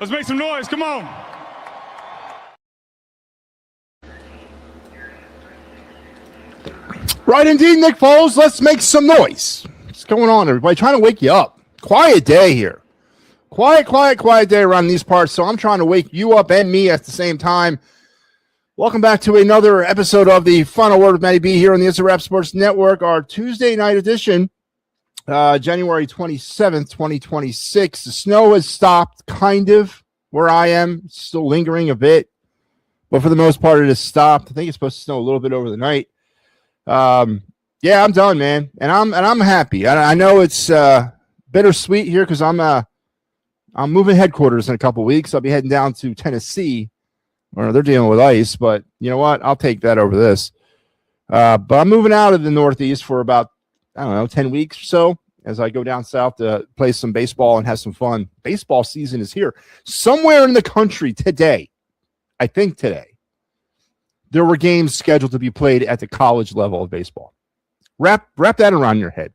Let's make some noise. Come on. Right indeed, Nick Foles. Let's make some noise. What's going on, everybody? Trying to wake you up. Quiet day here. Quiet day around these parts. So I'm trying to wake you up and me at the same time. Welcome back to another episode of the Final Word with MattyB here on the It's a Rap Sports Network. Our Tuesday night edition, January 27th, 2026. The snow has stopped, kind of, where I am. It's still lingering a bit, but for the most part, it has stopped. I think it's supposed to snow a little bit over the night. Yeah, I'm done, man, and I'm happy. I know it's bittersweet here because I'm moving headquarters in a couple weeks. I'll be heading down to Tennessee, where they're dealing with ice. But you know what? I'll take that over this. But I'm moving out of the Northeast for about 10 weeks or so as I go down south to play some baseball and have some fun. Baseball season is here. Somewhere in the country today, I think today, there were games scheduled to be played at the college level of baseball. Wrap that around your head.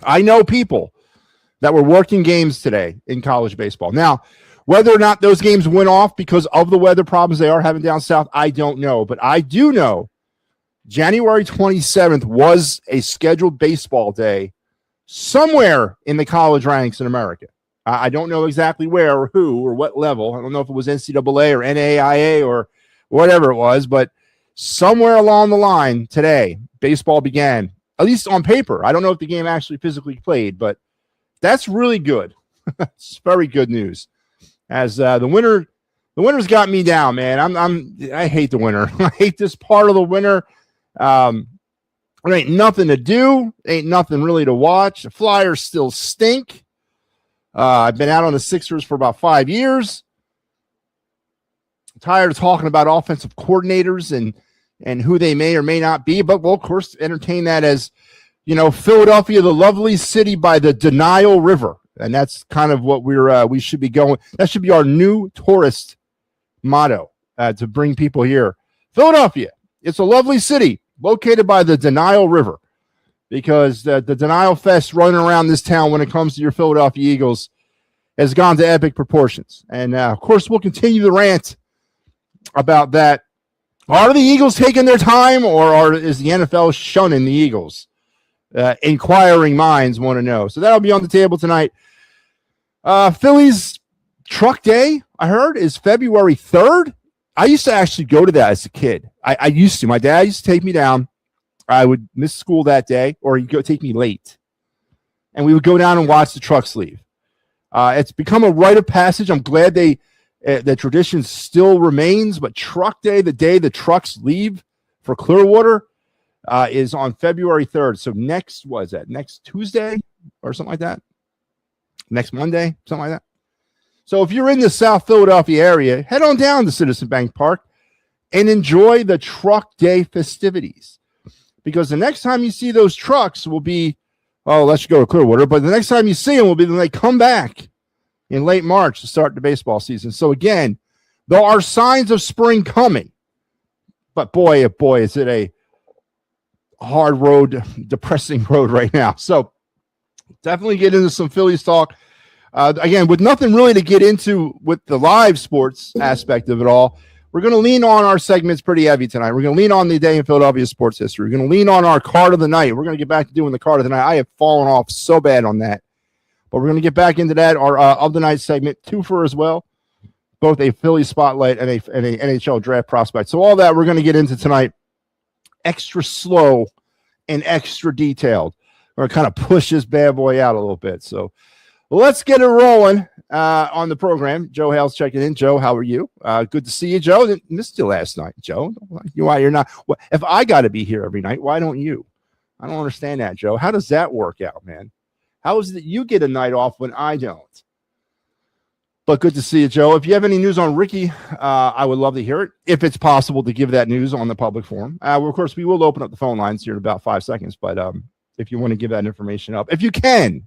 I know people that were working games today in college baseball. Now, whether or not those games went off because of the weather problems they are having down south, I don't know. But I do know January 27th was a scheduled baseball day somewhere in the college ranks in America. I don't know exactly where or who or what level. I don't know if it was NCAA or NAIA or whatever it was, but somewhere along the line today, baseball began, at least on paper. I don't know if the game actually physically played, but that's really good. It's very good news. As the winter's got me down, man. I hate the winter. I hate this part of the winter. There ain't nothing to do. Ain't nothing really to watch. The Flyers still stink. I've been out on the Sixers for about 5 years. I'm tired of talking about offensive coordinators and who they may or may not be, but we'll of course entertain that as, Philadelphia, the lovely city by the Denial River. And that's kind of what we should be going. That should be our new tourist motto to bring people here. Philadelphia, it's a lovely city located by the Denial River, because the Denial Fest running around this town when it comes to your Philadelphia Eagles has gone to epic proportions. And of course, we'll continue the rant about that. Are the Eagles taking their time, or is the NFL shunning the Eagles? Inquiring minds want to know. So that'll be on the table tonight. Phillies Truck Day, I heard, is February 3rd. I used to actually go to that as a kid. I used to. My dad used to take me down. I would miss school that day, or he'd go take me late. And we would go down and watch the trucks leave. It's become a rite of passage. I'm glad the tradition still remains, but Truck Day, the day the trucks leave for Clearwater, is on February 3rd. So next Tuesday or something like that? Next Monday, something like that. So if you're in the South Philadelphia area, head on down to Citizen Bank Park and enjoy the Truck Day festivities. Because the next time you see those trucks will be, let's go to Clearwater, but the next time you see them will be when they come back in late March to start the baseball season. So again, there are signs of spring coming, but boy, is it a hard road, depressing road right now. So definitely get into some Phillies talk. Again, with nothing really to get into with the live sports aspect of it all, we're going to lean on our segments pretty heavy tonight. We're going to lean on the day in Philadelphia sports history. We're going to lean on our card of the night. We're going to get back to doing the card of the night. I have fallen off so bad on that. But we're going to get back into that. Our of the night segment, twofer as well, both a Philly spotlight and a NHL draft prospect. So all that we're going to get into tonight, extra slow and extra detailed. We're going to kind of push this bad boy out a little bit. So let's get it rolling on the program. Joe Hale's checking in. Joe, how are you? Good to see you, Joe. Missed you last night, Joe. Why you're not? If I got to be here every night, why don't you? I don't understand that, Joe. How does that work out, man? How is it that you get a night off when I don't? But good to see you, Joe. If you have any news on Ricky, I would love to hear it. If it's possible to give that news on the public forum. Well, of course, we will open up the phone lines here in about 5 seconds. But if you want to give that information up, if you can,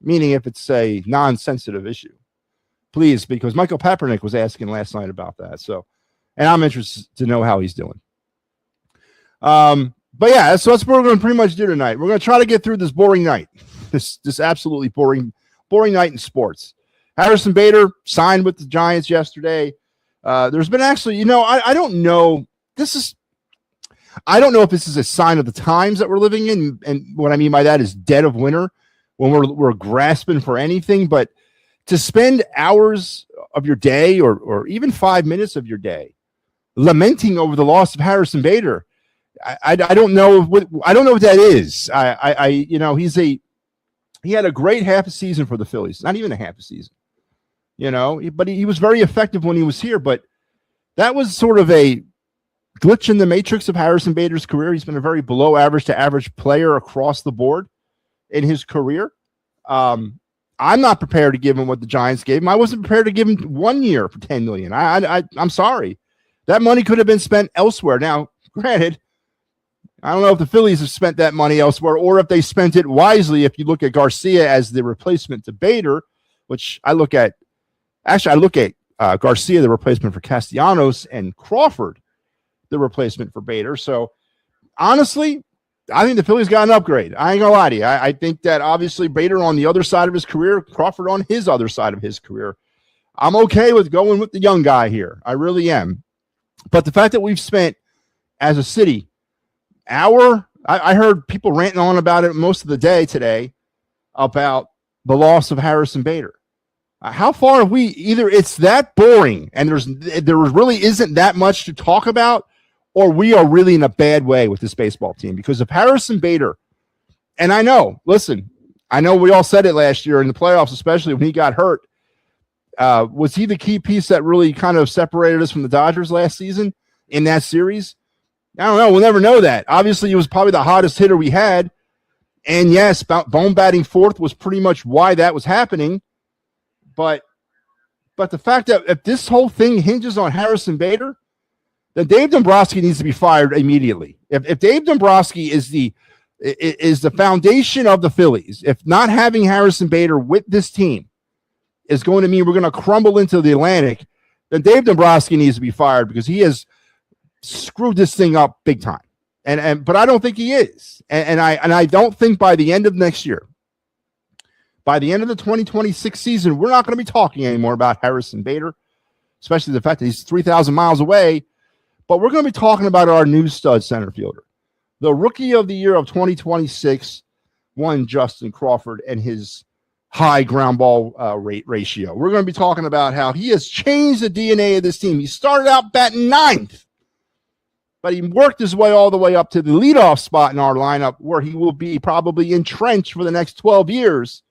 meaning if it's a non-sensitive issue, please, because Michael Kaepernick was asking last night about that. So, and I'm interested to know how he's doing. But yeah, so that's what we're going to pretty much do tonight. We're going to try to get through this boring night, this absolutely boring night in sports. Harrison Bader signed with the Giants yesterday. There's been actually, I don't know. I don't know if this is a sign of the times that we're living in. And what I mean by that is dead of winter when we're grasping for anything. But to spend hours of your day or even 5 minutes of your day lamenting over the loss of Harrison Bader, I don't know what that is. He had a great half a season for the Phillies, not even a half a season, but he was very effective when he was here. But that was sort of a glitch in the matrix of Harrison Bader's career. He's been a very below average to average player across the board in his career. I'm not prepared to give him what the Giants gave him. I wasn't prepared to give him 1 year for $10 million. I'm sorry. That money could have been spent elsewhere. Now, granted, I don't know if the Phillies have spent that money elsewhere or if they spent it wisely. If you look at Garcia as the replacement to Bader, which I look at Garcia, the replacement for Castellanos, and Crawford, the replacement for Bader. So honestly, I think the Phillies got an upgrade. I ain't gonna lie to you. I think that obviously Bader on the other side of his career, Crawford on his other side of his career. I'm okay with going with the young guy here. I really am. But the fact that we've spent as a city I heard people ranting on about it most of the day today about the loss of Harrison Bader. How far have we either it's that boring and there really isn't that much to talk about, or we are really in a bad way with this baseball team because of Harrison Bader. And I know we all said it last year in the playoffs, especially when he got hurt. Was he the key piece that really kind of separated us from the Dodgers last season in that series? I don't know. We'll never know that. Obviously, he was probably the hottest hitter we had. And yes, bone batting fourth was pretty much why that was happening. But the fact that if this whole thing hinges on Harrison Bader, then Dave Dombrowski needs to be fired immediately. If Dave Dombrowski is the foundation of the Phillies, if not having Harrison Bader with this team is going to mean we're going to crumble into the Atlantic, then Dave Dombrowski needs to be fired because he has screwed this thing up big time. But I don't think he is. And I don't think by the end of next year, by the end of the 2026 season, we're not going to be talking anymore about Harrison Bader, especially the fact that he's 3,000 miles away. But we're going to be talking about our new stud center fielder. The rookie of the year of 2026, one Justin Crawford, and his high ground ball rate ratio. We're going to be talking about how he has changed the DNA of this team. He started out batting ninth, but he worked his way all the way up to the leadoff spot in our lineup where he will be probably entrenched for the next 12 years.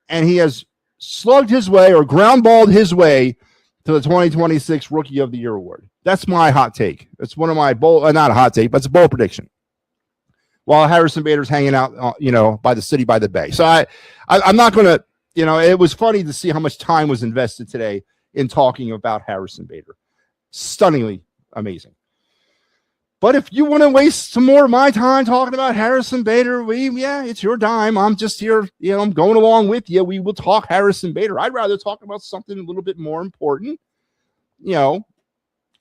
And he has slugged his way or ground balled his way to the 2026 Rookie of the Year award. That's my hot take. It's one of my not a hot take, but it's a bold prediction. While Harrison Bader's hanging out, by the city, by the bay. So I'm not going to, it was funny to see how much time was invested today in talking about Harrison Bader. Stunningly amazing. But if you want to waste some more of my time talking about Harrison Bader, it's your dime. I'm just here, I'm going along with you. We will talk Harrison Bader. I'd rather talk about something a little bit more important,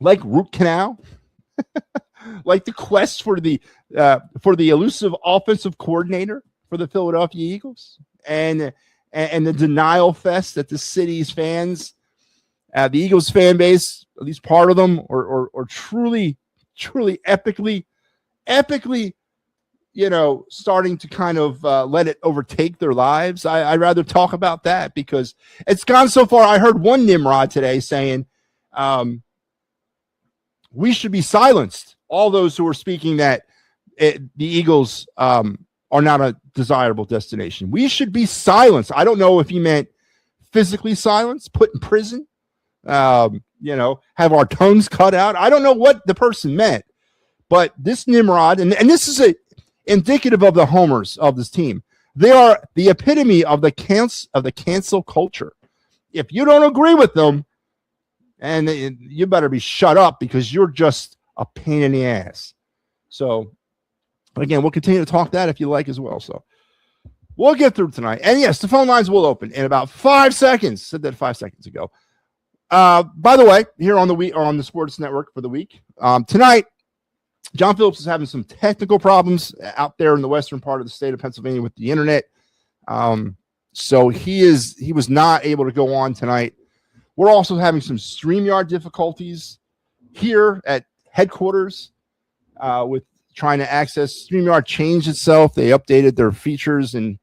like root canal, like the quest for the elusive offensive coordinator for the Philadelphia Eagles, and the denial fest that the city's fans, the Eagles fan base, at least part of them, or truly epically, starting to kind of let it overtake their lives. I'd rather talk about that because it's gone so far. I heard one Nimrod today saying we should be silenced. All those who are speaking that the Eagles are not a desirable destination. We should be silenced. I don't know if he meant physically silenced, put in prison, have our tongues cut out. I don't know what the person meant, but this Nimrod, and this is indicative of the homers of this team. They are the epitome of the cancel culture. If you don't agree with them, and you better be shut up because you're just a pain in the ass. So again, we'll continue to talk that if you like as well. So we'll get through tonight. And yes, the phone lines will open in about 5 seconds. Said that 5 seconds ago. By the way, here on the Sports Network for the week, tonight, John Phillips is having some technical problems out there in the western part of the state of Pennsylvania with the internet. So he was not able to go on tonight. We're also having some StreamYard difficulties here at headquarters with trying to access. StreamYard changed itself. They updated their features, and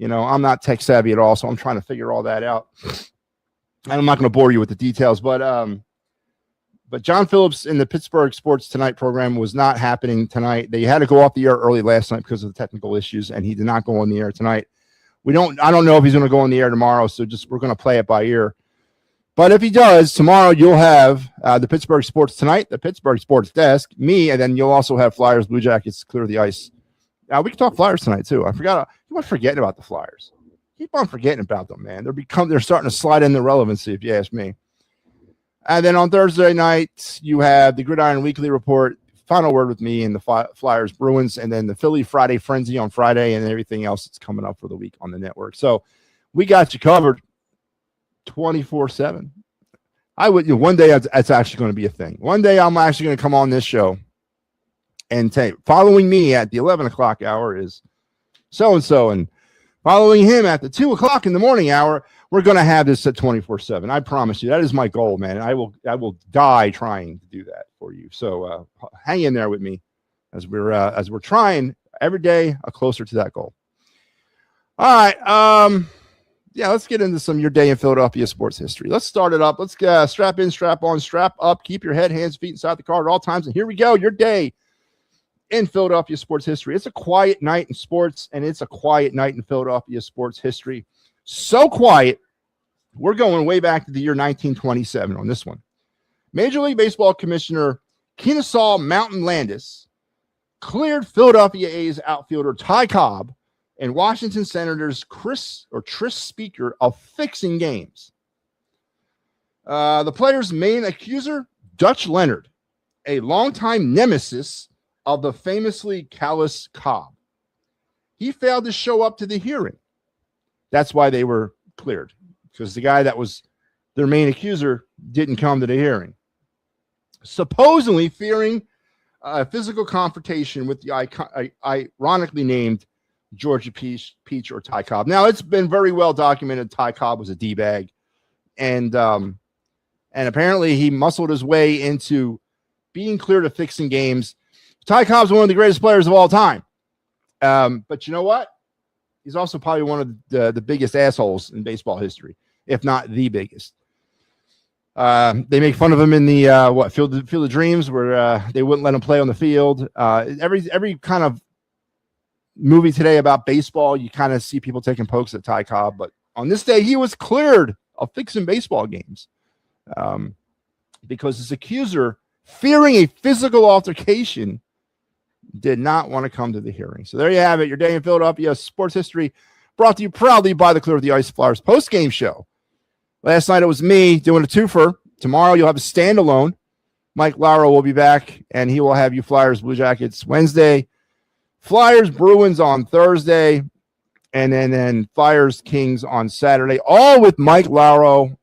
I'm not tech savvy at all, so I'm trying to figure all that out. And I'm not going to bore you with the details, but John Phillips in the Pittsburgh Sports Tonight program was not happening tonight. They had to go off the air early last night because of the technical issues, and he did not go on the air tonight. I don't know if he's going to go on the air tomorrow, so we're going to play it by ear. But if he does, tomorrow you'll have the Pittsburgh Sports Tonight, the Pittsburgh Sports Desk, me, and then you'll also have Flyers, Blue Jackets, Clear the Ice. We can talk Flyers tonight too. I forgot. You were forgetting about the Flyers. Keep on forgetting about them, man. They're starting to slide into relevancy, if you ask me. And then on Thursday night, you have the Gridiron Weekly Report, final word with me, and the Flyers Bruins, and then the Philly Friday Frenzy on Friday, and everything else that's coming up for the week on the network. So we got you covered 24/7. I would one day that's actually going to be a thing. One day I'm actually going to come on this show and take following me at the 11 o'clock hour is so-and-so, and following him at the 2 o'clock in the morning hour, we're going to have this at 24/7. I promise you, that is my goal, man. I will die trying to do that for you. So hang in there with me as we're trying every day closer to that goal. All right. Let's get into some Your Day in Philadelphia sports history. Let's start it up. Let's strap in, strap on, strap up. Keep your head, hands, feet inside the car at all times. And here we go. Your day in Philadelphia sports history. It's a quiet night in sports, and it's a quiet night in Philadelphia sports history. So quiet, we're going way back to the year 1927 on this one. Major League Baseball Commissioner Kennesaw Mountain Landis cleared Philadelphia A's outfielder Ty Cobb and Washington Senators Tris Speaker of fixing games. The player's main accuser, Dutch Leonard, a longtime nemesis of the famously callous Cobb. He failed to show up to the hearing. That's why they were cleared, because the guy that was their main accuser didn't come to the hearing. Supposedly fearing a physical confrontation with the ironically named Georgia Peach or Ty Cobb. Now, it's been very well documented Ty Cobb was a D-bag, and apparently he muscled his way into being cleared of fixing games. Ty Cobb's one of the greatest players of all time. But you know what? He's also probably one of the biggest assholes in baseball history, if not the biggest. They make fun of him in the Field of Dreams, where they wouldn't let him play on the field. Every kind of movie today about baseball, you kind of see people taking pokes at Ty Cobb, but on this day he was cleared of fixing baseball games because his accuser, fearing a physical altercation, did not want to come to the hearing. So there you have it, your day in Philadelphia sports history, brought to you proudly by the Clear the Ice Flyers post-game show. Last night it was me doing a twofer. Tomorrow you'll have a standalone. Mike Lauro will be back, and he will have you Flyers Blue Jackets Wednesday, Flyers Bruins on Thursday, and then Flyers Kings on Saturday, all with Mike Lauro,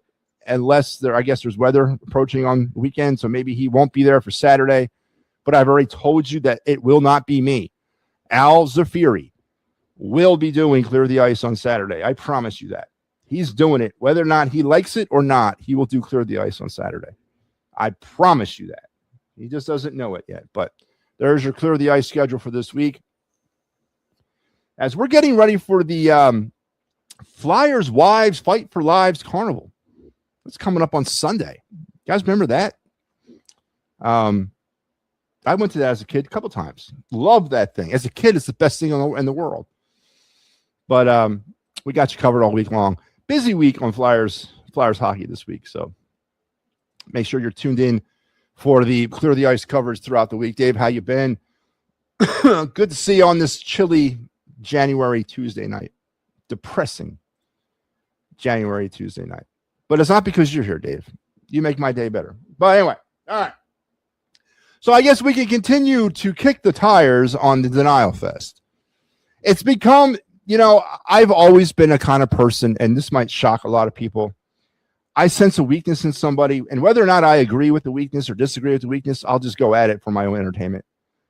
unless there's weather approaching on the weekend, so maybe he won't be there for Saturday. But I've already told you that it will not be me. Al Zafiri will be doing Clear the Ice on Saturday. I promise you that. He's doing it. Whether or not he likes it or not, he will do Clear the Ice on Saturday. I promise you that. He just doesn't know it yet. But there's your Clear the Ice schedule for this week. As we're getting ready for the Flyers Wives Fight for Lives Carnival. It's coming up on Sunday. You guys remember that? I went to that as a kid a couple times. Love that thing. As a kid, it's the best thing in the world. But we got you covered all week long. Busy week on Flyers hockey this week. So make sure you're tuned in for the Clear the Ice coverage throughout the week. Dave, how you been? Good to see you on this chilly January Tuesday night. Depressing January Tuesday night. But it's not because you're here, Dave. You make my day better. But anyway, all right. So I guess we can continue to kick the tires on the denial fest. It's become, I've always been a kind of person, and this might shock a lot of people. I sense a weakness in somebody, and whether or not I agree with the weakness or disagree with the weakness, I'll just go at it for my own entertainment.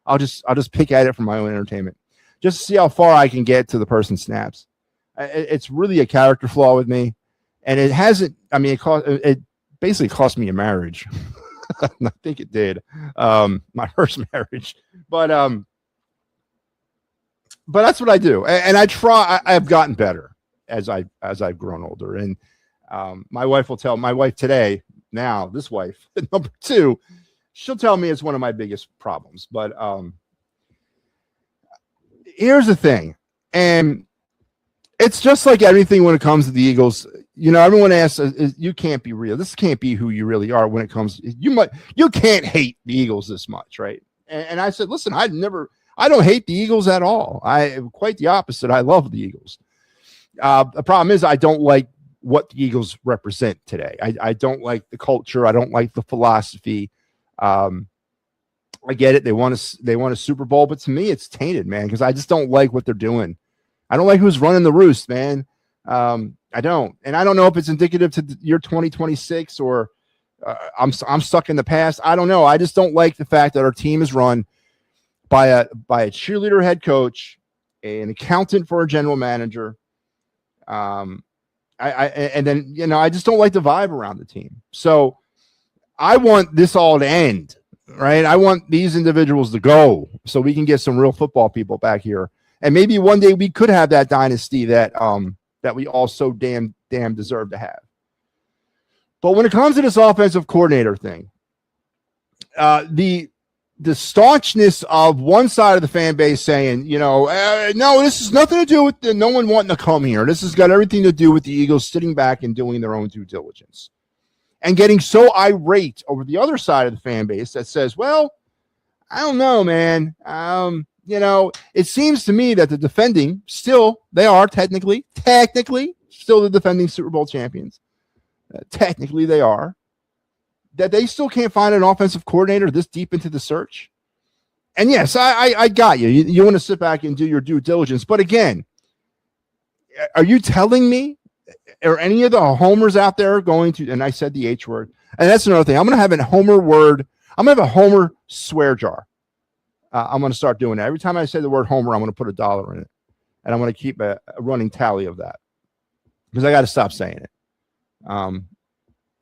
I'll just pick at it for my own entertainment, just to see how far I can get to the person snaps. It's really a character flaw with me, and it hasn't. I mean, it basically cost me a marriage. I think it did, my first marriage, but that's what I do, and I try. I've gotten better as I've grown older, and my wife today. Now, this wife, number 2, she'll tell me it's one of my biggest problems. But here's the thing, and it's just like everything when it comes to the Eagles. You know, everyone asks, "You can't be real. This can't be who you really are." When it comes, you can't hate the Eagles this much, right? And I said, "Listen, I don't hate the Eagles at all. Quite the opposite. I love the Eagles. The problem is I don't like what the Eagles represent today. I don't like the culture. I don't like the philosophy. I get it. They want a Super Bowl, but to me, it's tainted, man, because I just don't like what they're doing. I don't like who's running the roost, man. I don't, and I don't know if it's indicative to the year 2026 or I'm stuck in the past. I don't know. I just don't like the fact that our team is run by a cheerleader head coach, an accountant for a general manager. And then, you know, I just don't like the vibe around the team. So I want this all to end, right? I want these individuals to go so we can get some real football people back here. And maybe one day we could have that dynasty that we all so damn deserve to have. But when it comes to this offensive coordinator thing, the staunchness of one side of the fan base saying, you know, no, this has nothing to do with no one wanting to come here. This has got everything to do with the Eagles sitting back and doing their own due diligence. And getting so irate over the other side of the fan base that says, well, I don't know, man. You know, it seems to me that the defending they are technically still the defending Super Bowl champions. Technically they are. That they still can't find an offensive coordinator this deep into the search. And yes, I got you. You want to sit back and do your due diligence. But again, are you telling me, or any of the homers out there going to, and I said the H word, and that's another thing. I'm going to have a homer word. I'm going to have a homer swear jar. I'm going to start doing that. Every time I say the word homer, I'm going to put $1 in it. And I'm going to keep a running tally of that. Because I got to stop saying it. I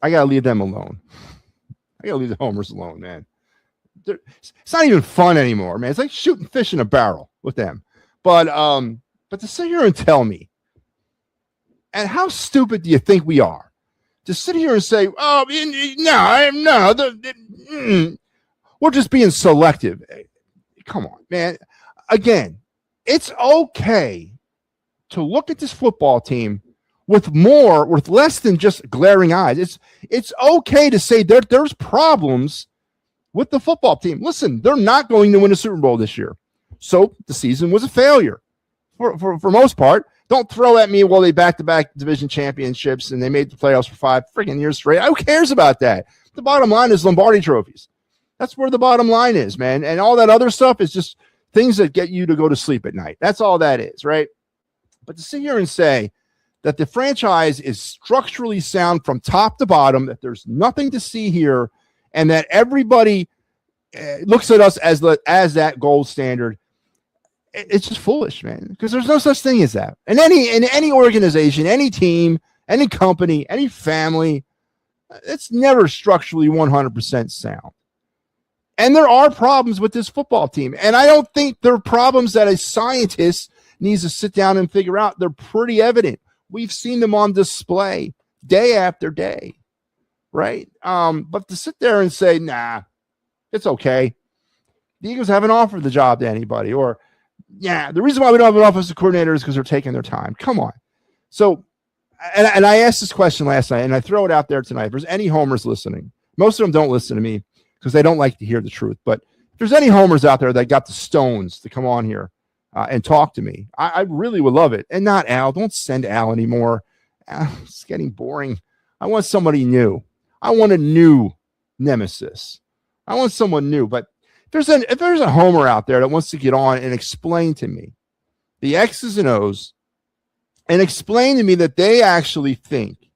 got to leave them alone. I got to leave the homers alone, man. It's not even fun anymore, man. It's like shooting fish in a barrel with them. But to sit here and tell me, and how stupid do you think we are? To sit here and say, oh, no, we're just being selective. Come on, man. Again, it's okay to look at this football team with less than just glaring eyes. It's okay to say there's problems with the football team. Listen, they're not going to win a Super Bowl this year. So the season was a failure for most part. Don't throw at me, well, they back-to-back division championships and they made the playoffs for 5 freaking years straight. Who cares about that? The bottom line is Lombardi trophies. That's where the bottom line is, man. And all that other stuff is just things that get you to go to sleep at night. That's all that is, right? But to sit here and say that the franchise is structurally sound from top to bottom, that there's nothing to see here, and that everybody looks at us as that gold standard, it's just foolish, man, because there's no such thing as that. In any organization, any team, any company, any family, it's never structurally 100% sound. And there are problems with this football team. And I don't think they're problems that a scientist needs to sit down and figure out. They're pretty evident. We've seen them on display day after day, right? But to sit there and say, nah, it's okay. The Eagles haven't offered the job to anybody. Or, yeah, the reason why we don't have an offensive coordinator is because they're taking their time. Come on. So, and I asked this question last night, and I throw it out there tonight. If there's any homers listening, most of them don't listen to me because they don't like to hear the truth. But if there's any homers out there that got the stones to come on here and talk to me, I really would love it. And not Al. Don't send Al anymore. It's getting boring. I want somebody new. I want a new nemesis. I want someone new. But if there's a homer out there that wants to get on and explain to me the X's and O's and explain to me that they actually think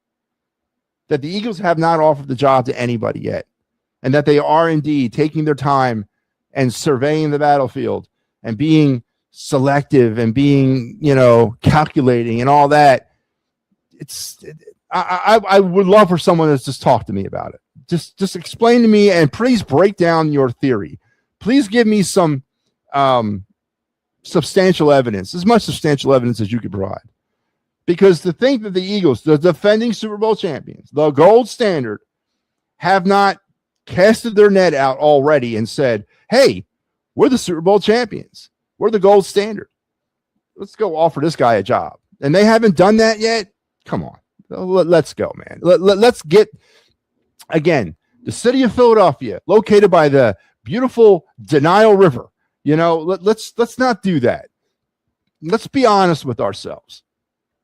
that the Eagles have not offered the job to anybody yet, and that they are indeed taking their time and surveying the battlefield and being selective and being, calculating and all that. I would love for someone to just talk to me about it. Just explain to me, and please break down your theory. Please give me some substantial evidence, as much substantial evidence as you could provide. Because to think that the Eagles, the defending Super Bowl champions, the gold standard, have not casted their net out already and said, hey, we're the Super Bowl champions. We're the gold standard. Let's go offer this guy a job. And they haven't done that yet. Come on. Let's go, man. Let's get, again, the city of Philadelphia, located by the beautiful Denial River. Let's not do that. Let's be honest with ourselves.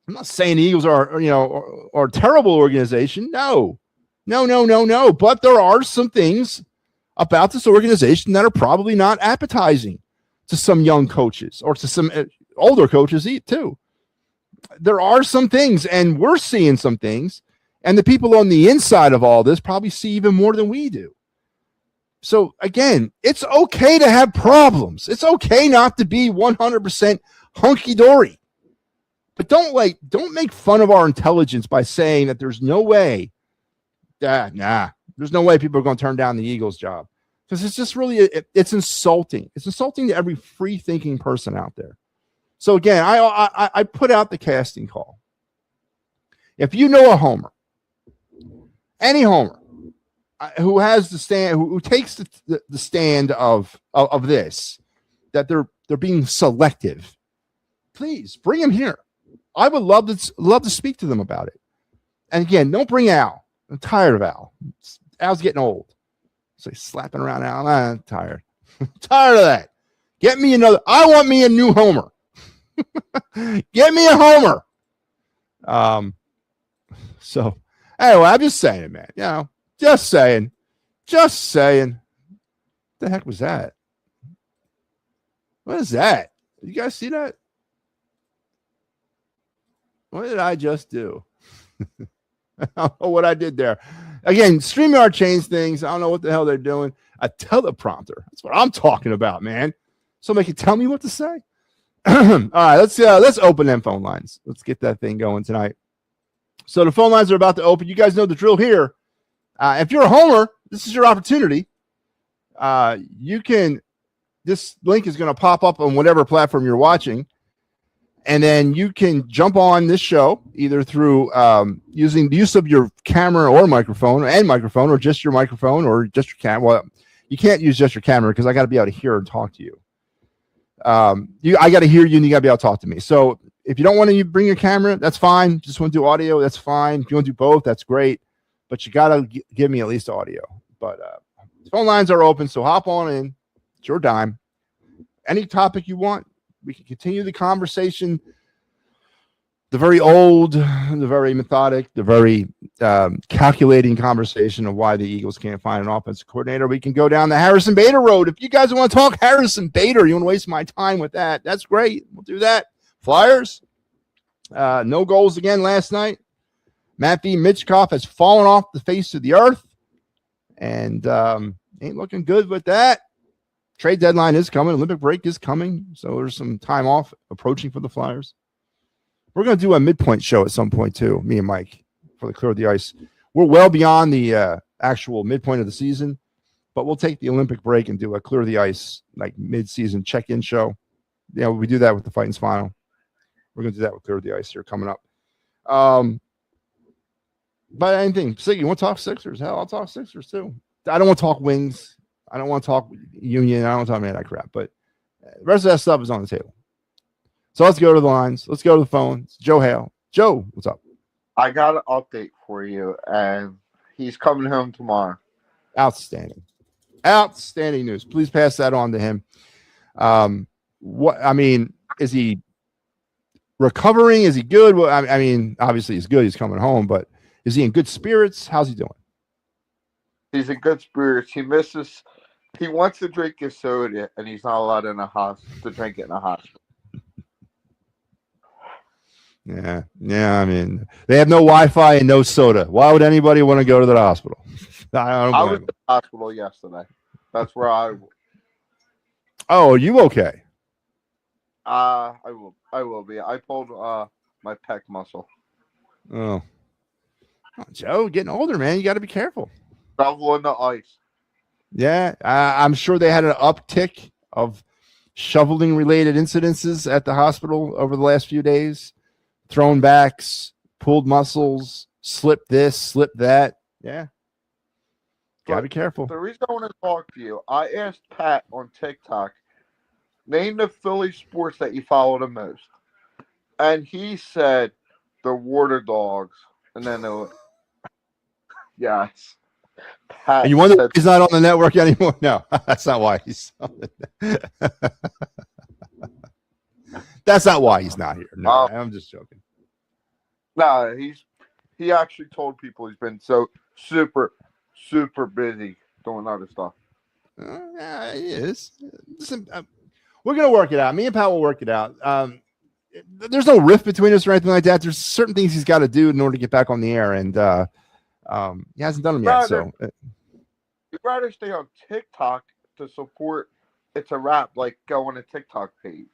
I'm not saying the Eagles are a terrible organization. No. But there are some things about this organization that are probably not appetizing to some young coaches or to some older coaches too. There are some things, and we're seeing some things, and the people on the inside of all this probably see even more than we do. So again, it's okay to have problems. It's okay not to be 100% hunky-dory. But don't make fun of our intelligence by saying that there's no way, there's no way people are going to turn down the Eagles job. Because it's just really, it's insulting. It's insulting to every free-thinking person out there. So again, I put out the casting call. If you know a homer, any homer who has the stand, who takes the stand of this, that they're being selective, please bring him here. I would love to speak to them about it. And again, don't bring Al. I'm tired of Al. Al's getting old. So he's slapping around Al. I'm tired. Tired of that. Get me another. I want me a new homer. Get me a homer. So anyway, I'm just saying, man. Just saying. What the heck was that? What is that? You guys see that? What did I just do? I don't know what I did there. Again, StreamYard changed things. I don't know what the hell they're doing. A teleprompter. That's what I'm talking about, man. Somebody can tell me what to say. All right, let's open them phone lines. Let's get that thing going tonight. So the phone lines are about to open. You guys know the drill here. If you're a homer, this is your opportunity. This link is going to pop up on whatever platform you're watching. And then you can jump on this show either through using the use of your camera or microphone, or just your microphone or just your camera. Well, you can't use just your camera because I got to be able to hear and talk to you. I got to hear you and you got to be able to talk to me. So if you don't want to bring your camera, that's fine. Just want to do audio, that's fine. If you want to do both, that's great. But you got to give me at least audio. But phone lines are open, so hop on in. It's your dime. Any topic you want. We can continue the conversation, the very old, the very methodic, the very calculating conversation of why the Eagles can't find an offensive coordinator. We can go down the Harrison Bader road. If you guys want to talk Harrison Bader, you want to waste my time with that, that's great. We'll do that. Flyers, no goals again last night. MattyB Mitchkoff has fallen off the face of the earth and ain't looking good with that. Trade deadline is coming. Olympic break is coming. So there's some time off approaching for the Flyers. We're going to do a midpoint show at some point too, me and Mike, for the Clear the Ice. We're well beyond the actual midpoint of the season, but we'll take the Olympic break and do a Clear the Ice, like mid-season check-in show. We do that with the Fighting's Final. We're going to do that with Clear the Ice here coming up. But anything, you want to talk Sixers? Hell, I'll talk Sixers too. I don't want to talk Wings. I don't want to talk Union. I don't want to talk any of that crap. But the rest of that stuff is on the table. So let's go to the lines. Let's go to the phone. It's Joe Hale. Joe, what's up? I got an update for you, and he's coming home tomorrow. Outstanding news. Please pass that on to him. Is he recovering? Is he good? Well, I mean, obviously he's good. He's coming home, but is he in good spirits? How's he doing? He's in good spirits. He wants to drink his soda, and he's not allowed in a hospital to drink it in a hospital. Yeah. I mean, they have no Wi-Fi and no soda. Why would anybody want to go to the hospital? I was in the hospital yesterday. That's where I. Oh, are you okay? I will be. I pulled my pec muscle. Oh, Joe, getting older, man. You got to be careful. Shovel in the ice. Yeah, I'm sure they had an uptick of shoveling related incidences at the hospital over the last few days. Thrown backs, pulled muscles, slip this, slip that. Yeah. Gotta be careful. The reason I want to talk to you, I asked Pat on TikTok, name the Philly sports that you follow the most. And he said the Water Dogs. And then yes. Pat And you wonder said, he's not on the network anymore? No, that's not why he's on That's not why he's not here. No, I'm just joking. No, he actually told people he's been so super busy doing other stuff. Yeah, he is. Listen, we're gonna work it out. Me and Pat will work it out. There's no rift between us or anything like that. There's certain things he's got to do in order to get back on the air, and he hasn't done them yet. So you'd rather stay on TikTok to support It's a Wrap, like go on a TikTok page.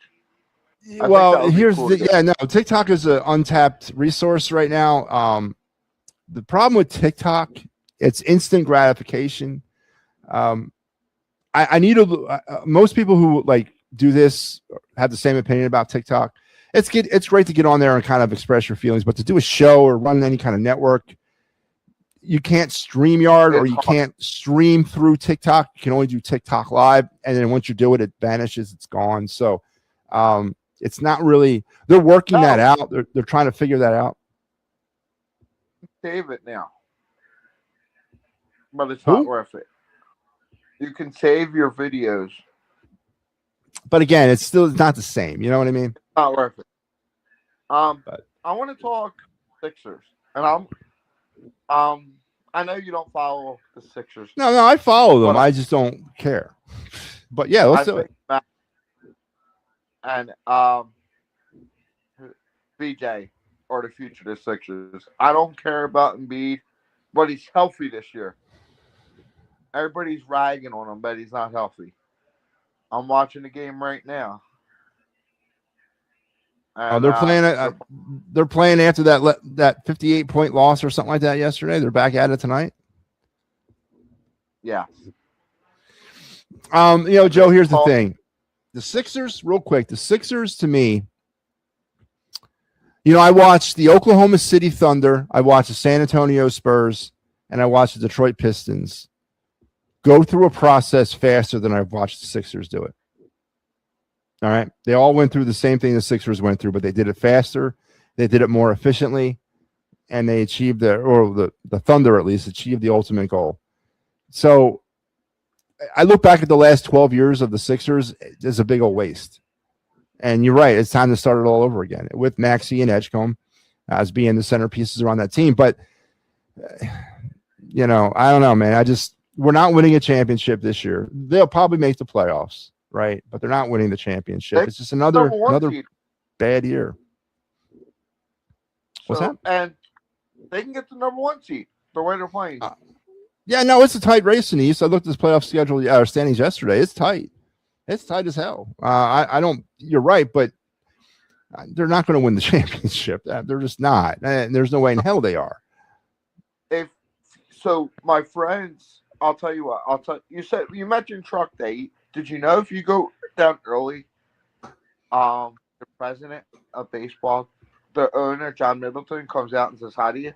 Well, here's cool. TikTok is an untapped resource right now. The problem with TikTok, it's instant gratification. I need most people who like do this have the same opinion about TikTok. It's great to get on there and kind of express your feelings, but to do a show or run any kind of network, you can't StreamYard or you can't stream through TikTok. You can only do TikTok live, and then once you do it, it vanishes. It's gone. So it's not really. They're working that out. They're trying to figure that out. Save it now, but it's not worth it. You can save your videos, but again, it's still not the same. You know what I mean? It's not worth it. But I want to talk Sixers, and I know you don't follow the Sixers. No, I follow them. I just don't care. But yeah, let's do it. And BJ are the future of the Sixers. I don't care about Embiid, but he's healthy this year. Everybody's ragging on him, but he's not healthy. I'm watching the game right now. And, they're playing. They're playing after that 58-point loss or something like that yesterday. They're back at it tonight. Yeah. Joe. Here's the thing: the Sixers, real quick. The Sixers, to me, I watched the Oklahoma City Thunder. I watched the San Antonio Spurs, and I watched the Detroit Pistons go through a process faster than I've watched the Sixers do it. All right. They all went through the same thing the Sixers went through, but they did it faster. They did it more efficiently, and they achieved the Thunder at least achieved the ultimate goal. So I look back at the last 12 years of the Sixers as a big old waste. And you're right. It's time to start it all over again with Maxey and Edgecombe as being the centerpieces around that team. But, I don't know, man. We're not winning a championship this year. They'll probably make the playoffs, right? But they're not winning the championship. It's just another bad year. What's that? And they can get the number 1 seed the way they're playing. Yeah, no, it's a tight race in the East. I looked at this playoff schedule or standings yesterday. It's tight. It's tight as hell. I don't. You're right, but they're not going to win the championship. They're just not. And there's no way in hell they are. My friends, I'll tell you what. You mentioned truck day. Did you know if you go down early, the president of baseball, the owner John Middleton, comes out and says hi to you?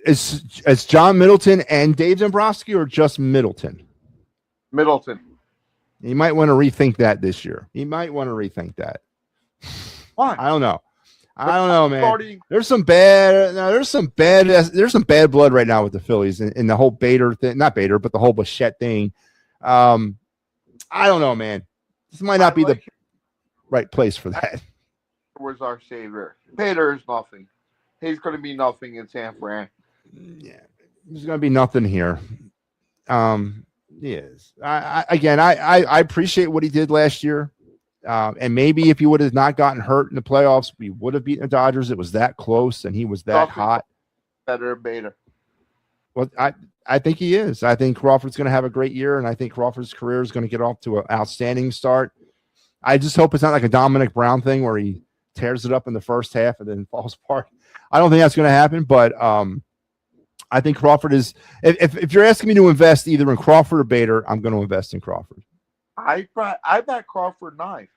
Is John Middleton and Dave Dombrowski, or just Middleton? Middleton. You might want to rethink that this year. You might want to rethink that. Why? I don't know, man. There's some bad blood right now with the Phillies and the whole Bader thing. Not Bader, but the whole Bichette thing. I don't know, man. This might not be the right place for that. Where's our savior? Bader is nothing. He's going to be nothing in San Fran. Yeah, there's going to be nothing here. Yes. I appreciate what he did last year. And maybe if he would have not gotten hurt in the playoffs, we would have beaten the Dodgers. It was that close, and he was that hot. Better Bader. Well, I think he is. I think Crawford's going to have a great year, and I think Crawford's career is going to get off to an outstanding start. I just hope it's not like a Dominic Brown thing where he tears it up in the first half and then falls apart. I don't think that's going to happen, but I think Crawford is. If you're asking me to invest either in Crawford or Bader, I'm going to invest in Crawford. I bet Crawford 9.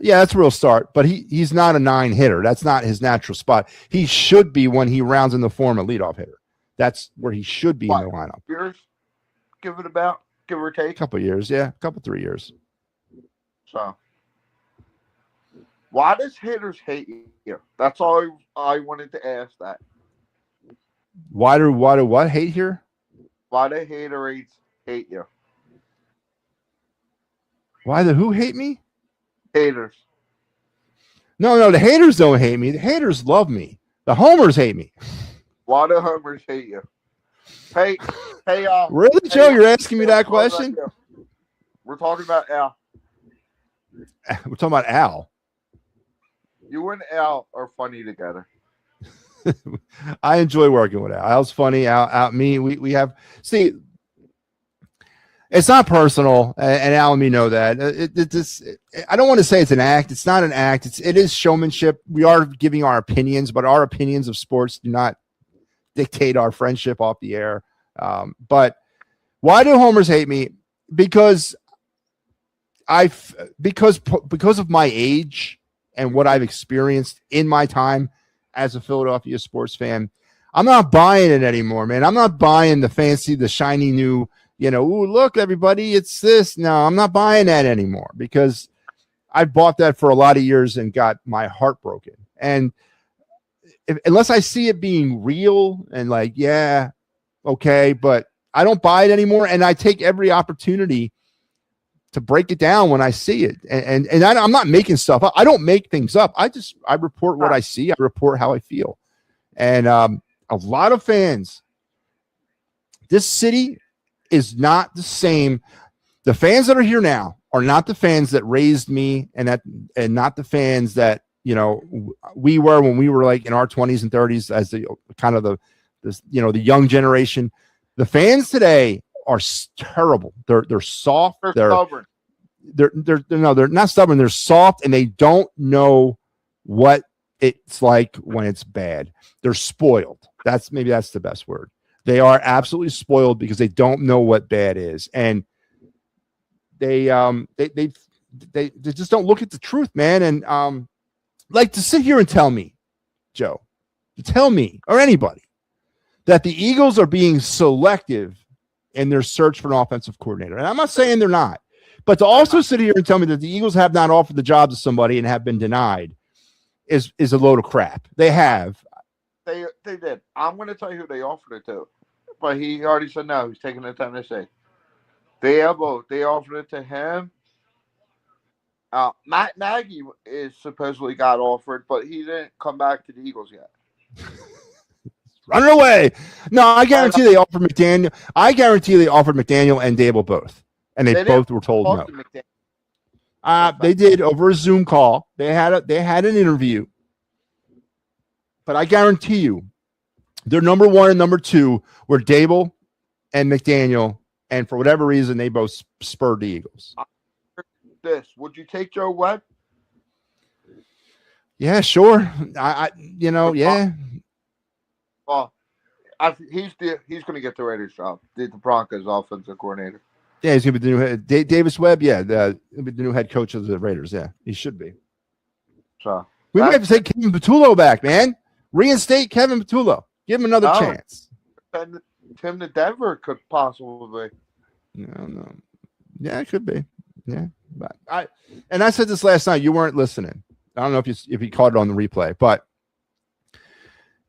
Yeah, that's a real start, but he's not a 9 hitter. That's not his natural spot. He should be when he rounds in the form a leadoff hitter. That's where he should be in the lineup. Years, give or take. A couple of years, yeah, 3 years. So, why does hitters hate you? That's all I wanted to ask. That. Why do what hate here? Why do haters hate you? Why the who hate me? Haters. No, the haters don't hate me. The haters love me. The homers hate me. Why do homers hate you? Hey, really, Joe? You're asking me that question? We're talking about Al. We're talking about Al. You and Al are funny together. I enjoy working with Al. Al's funny. Al, me. We have see. It's not personal, and Al and me know that. I don't want to say it's an act. It's not an act. It is showmanship. We are giving our opinions, but our opinions of sports do not dictate our friendship off the air. But why do homers hate me? Because of my age and what I've experienced in my time as a Philadelphia sports fan, I'm not buying it anymore, man. I'm not buying the shiny new. Ooh, look, everybody, it's this. No, I'm not buying that anymore because I bought that for a lot of years and got my heart broken. And unless I see it being real and like, yeah, okay, but I don't buy it anymore. And I take every opportunity to break it down when I see it. And I'm not making stuff up. I don't make things up. I report what I see. I report how I feel. And a lot of fans, this city is not the same. The fans that are here now are not the fans that raised me and not the fans that, we were when we were like in our 20s and 30s as the kind of the young generation. The fans today are terrible. They're soft. They're stubborn. They're not stubborn. They're soft and they don't know what it's like when it's bad. They're spoiled. That's the best word. They are absolutely spoiled because they don't know what bad is, and they just don't look at the truth, man. And like to sit here and tell me, Joe, to tell me or anybody that the Eagles are being selective in their search for an offensive coordinator, and I'm not saying they're not, but to also sit here and tell me that the Eagles have not offered the job to somebody and have been denied is a load of crap. They have. They did. I'm going to tell you who they offered it to, but he already said no. He's taking the time to say. They offered it to him. Matt Nagy is supposedly got offered, but he didn't come back to the Eagles yet. Run away! No, I guarantee they offered McDaniel. I guarantee they offered McDaniel and Dable both, and they both were told no. They did over a Zoom call. They had an interview. But I guarantee you, their number one and number two were Dable and McDaniel, and for whatever reason, they both spurred the Eagles. Would you take Joe Webb? Yeah, sure. Yeah. Well, he's going to get the Raiders job. The Broncos offensive coordinator. Yeah, he's going to be the new head. Davis Webb. Yeah, he'll be the new head coach of the Raiders. Yeah, he should be. So we might have to take Kevin Patullo back, man. Reinstate Kevin Patullo. Give him another chance. Send him to Denver could possibly be. No. Yeah, it could be. Yeah. But I said this last night. You weren't listening. I don't know if you caught it on the replay, but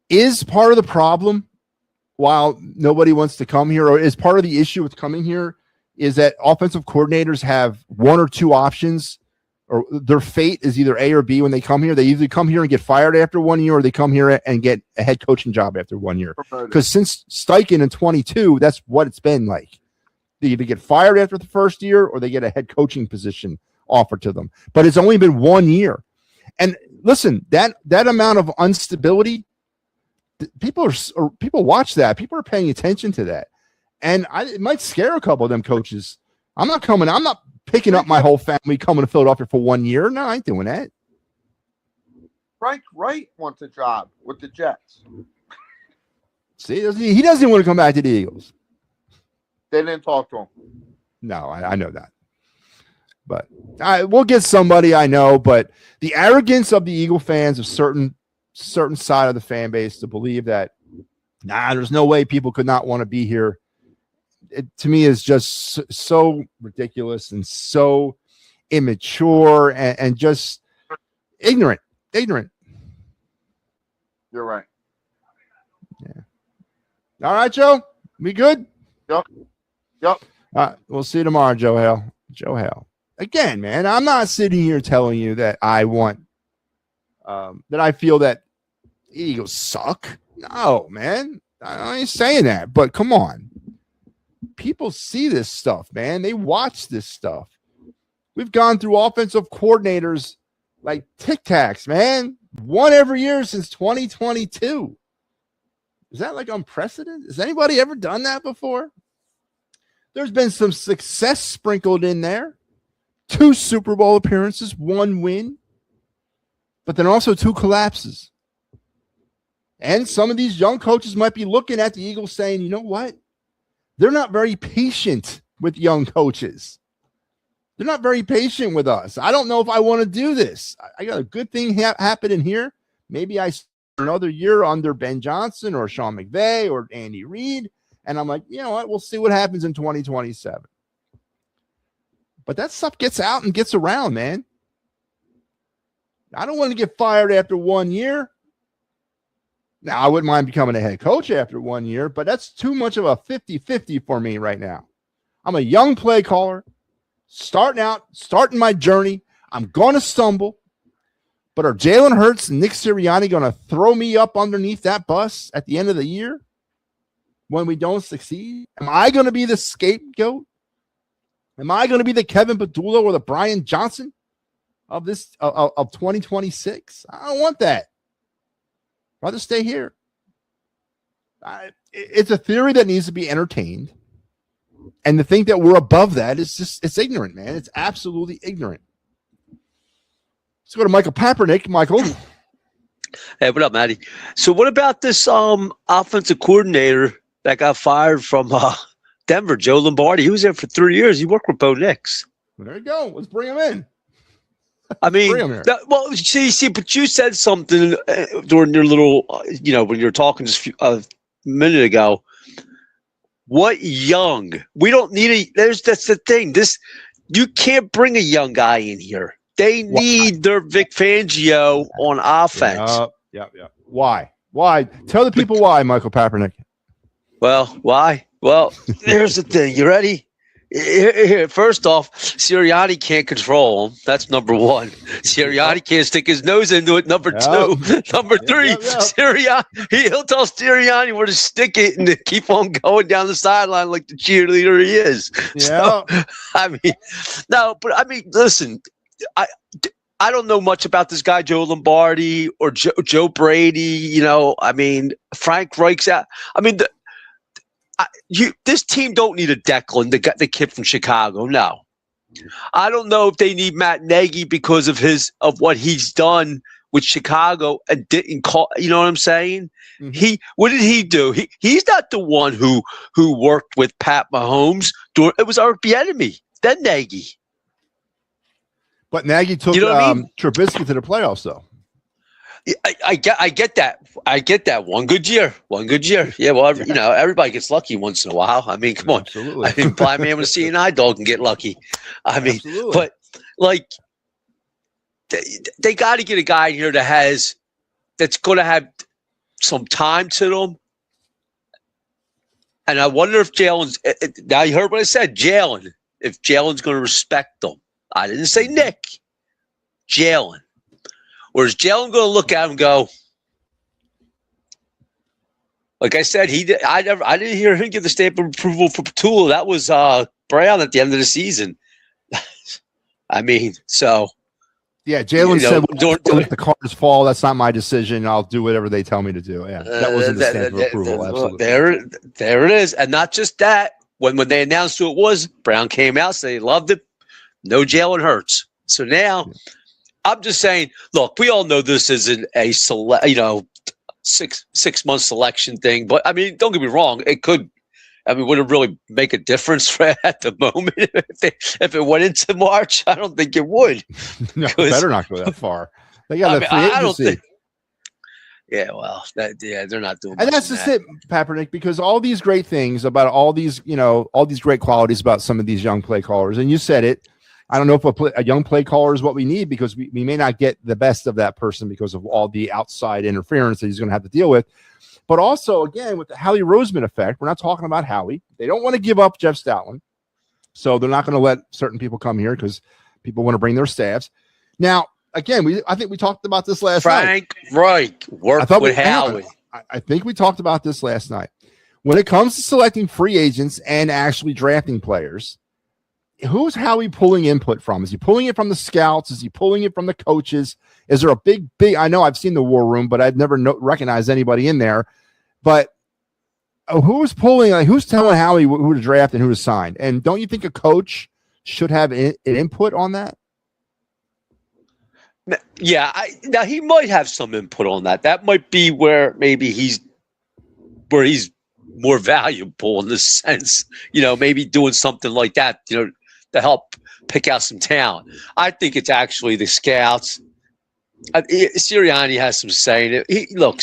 is part of the problem while nobody wants to come here, or is part of the issue with coming here, is that offensive coordinators have one or two options, or their fate is either A or B when they come here. They either come here and get fired after 1 year, or they come here and get a head coaching job after 1 year. Because since Steichen in 22, that's what it's been like. They either get fired after the first year, or they get a head coaching position offered to them. But it's only been 1 year. And listen, that amount of instability, people watch that. People are paying attention to that. And it might scare a couple of them coaches. I'm not picking up my whole family, coming to Philadelphia for 1 year. No, I ain't doing that. Frank Wright wants a job with the Jets. See, he doesn't want to come back to the Eagles. They didn't talk to him. No, I know that. But we'll get somebody I know. But the arrogance of the Eagle fans, of certain side of the fan base, to believe that, there's no way people could not want to be here, it, to me, is just so ridiculous and so immature and just ignorant. You're right. Yeah. All right, Joe. We good? Yep. We'll see you tomorrow, Joe Hale. Joe Hale. Again, man, I'm not sitting here telling you that I want, that I feel that Eagles suck. No, man. I ain't saying that. But come on. People see this stuff, man. They watch this stuff. We've gone through offensive coordinators like Tic Tacs, man. One every year since 2022. Is that like unprecedented? Has anybody ever done that before? There's been some success sprinkled in there. 2 Super Bowl appearances, 1 win, but then also 2 collapses. And some of these young coaches might be looking at the Eagles saying, you know what? They're not very patient with young coaches. They're not very patient with us. I don't know if I want to do this. I got a good thing happening here. Maybe I start another year under Ben Johnson or Sean McVay or Andy Reid. And I'm like, you know what? We'll see what happens in 2027. But that stuff gets out and gets around, man. I don't want to get fired after 1 year. Now, I wouldn't mind becoming a head coach after 1 year, but that's too much of a 50-50 for me right now. I'm a young play caller. Starting my journey. I'm going to stumble. But are Jalen Hurts and Nick Sirianni going to throw me up underneath that bus at the end of the year when we don't succeed? Am I going to be the scapegoat? Am I going to be the Kevin Padula or the Brian Johnson of 2026? I don't want that. I'd rather stay here. It's a theory that needs to be entertained. And to think that we're above that is just, it's ignorant, man. It's absolutely ignorant. Let's go to Michael Papernick. Michael. Hey, what up, Matty? So what about this offensive coordinator that got fired from Denver, Joe Lombardi? He was there for 3 years. He worked with Bo Nix. Well, there you go. Let's bring him in. I mean, well, see, but you said something during your little, when you were talking just a minute ago. What young? We don't need that's the thing. You can't bring a young guy in here. They need their Vic Fangio on offense. Yeah. Why? Tell the people why, Michael Papernick. Well, why? Well, here's the thing. You ready? Here, first off, Sirianni can't control him. That's number one. Sirianni can't stick his nose into it. Number two. Number three, Sirianni, he'll tell Sirianni where to stick it and to keep on going down the sideline like the cheerleader he is. Yeah. So, listen, I don't know much about this guy, Joe Lombardi or Joe Brady. Frank Reich's out. This team don't need a Declan, the kid from Chicago. No, I don't know if they need Matt Nagy because of what he's done with Chicago and didn't call. You know what I'm saying? Mm-hmm. What did he do? He's not the one who worked with Pat Mahomes. It was our enemy, then Nagy. But Nagy took Trubisky to the playoffs, though. I get that. I get that. One good year. Yeah, well, everybody gets lucky once in a while. Come on. Absolutely. Blind man with a seeing eye dog can get lucky. Absolutely. But they got to get a guy in here that's going to have some time to them. And I wonder if Jalen's. Now you heard what I said, Jalen. If Jalen's going to respect them, I didn't say Nick. Jalen. Or is Jalen going to look at him and go, like I said, I didn't hear him give the stamp of approval for Petula. That was Brown at the end of the season. So. Yeah, Jalen said, let the cards fall. That's not my decision. I'll do whatever they tell me to do. Yeah, that wasn't the stamp of approval. Absolutely. There it is. And not just that. When they announced who it was, Brown came out, said he loved it. No Jalen Hurts. So now I'm just saying, look, we all know this isn't a 6 month selection thing, but I mean, don't get me wrong, it could. I mean, would it really make a difference at the moment if it went into March? I don't think it would. No, better not go that far. They got free agency. I don't think. Yeah, well, they're not doing. And that's just it, Kaepernick, because all these great things about all these great qualities about some of these young play callers, and you said it. I don't know if a young play caller is what we need, because we may not get the best of that person because of all the outside interference that he's going to have to deal with. But also, again, with the Howie Roseman effect, we're not talking about Howie. They don't want to give up Jeff Stoutland, so they're not going to let certain people come here because people want to bring their staffs. Now, again, I think we talked about this last night. Frank Reich worked with Howie. I think we talked about this last night. When it comes to selecting free agents and actually drafting players, who's Howie pulling input from? Is he pulling it from the scouts? Is he pulling it from the coaches? Is there a big, I know I've seen the war room, but I've never recognized anybody in there. But who's pulling, who's telling Howie who to draft and who to sign? And don't you think a coach should have an input on that? Yeah, now he might have some input on that. That might be where maybe he's more valuable in this sense. Maybe doing something like that, to help pick out some talent. I think it's actually the scouts. Sirianni has some say in it. Look,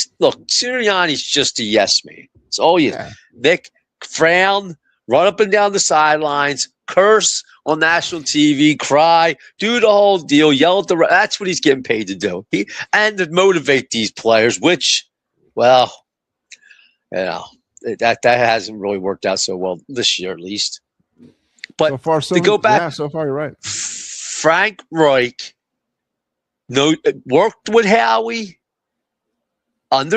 Sirianni's just a yes man. It's all you. Yeah. Nick, frown, run up and down the sidelines, curse on national TV, cry, do the whole deal, yell at the. That's what he's getting paid to do. And to motivate these players, which, well, that hasn't really worked out so well this year, at least. But so far, to go back, yeah, so far you're right. Frank Reich worked with Howie. And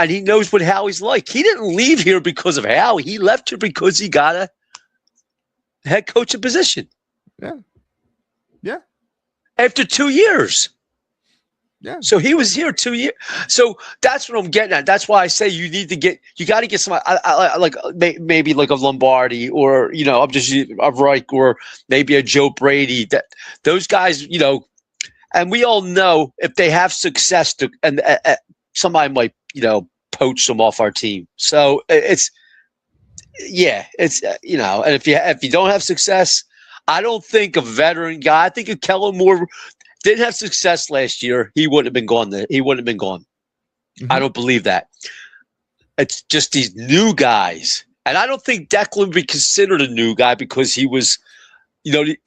he knows what Howie's like. He didn't leave here because of Howie. He left here because he got a head coaching position. Yeah. After 2 years. Yeah. So he was here 2 years. So that's what I'm getting at. That's why I say you got to get somebody like maybe like a Lombardi or, I'm just a Reich or maybe a Joe Brady. That those guys, and we all know if they have success and somebody might, poach them off our team. So it's, and if you don't have success, I don't think a veteran guy. I think if Kellen Moore didn't have success last year, he wouldn't have been gone. He wouldn't have been gone. Mm-hmm. I don't believe that. It's just these new guys, and I don't think Declan would be considered a new guy because he was, they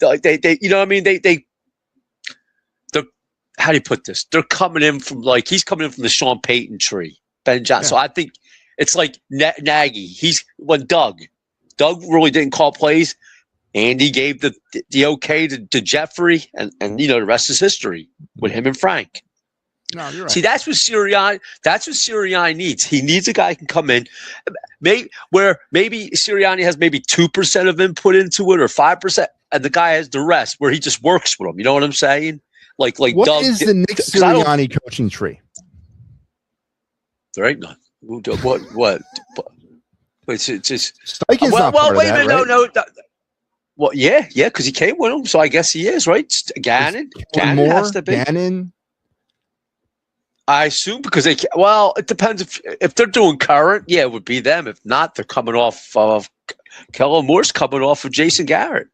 how do you put this? They're coming in from he's coming in from the Sean Payton tree, Ben Johnson. Yeah. So I think it's like Nagy. Doug really didn't call plays. Andy gave the okay to Jeffrey, and the rest is history with him and Frank. No, you're right. See, that's what Sirianni needs. He needs a guy who can come in, maybe Sirianni has maybe 2% of input into it or 5%, and the guy has the rest where he just works with them. You know what I'm saying? Like what Doug, is the Nick Sirianni coaching tree? There ain't none. What? It's just Steichen's not part of that, right? No. Well, yeah, because he came with him, so I guess he is, right? Gannon has to be. Gannon. I assume because it depends if they're doing current, it would be them. If not, they're coming off of Kellen Moore's coming off of Jason Garrett.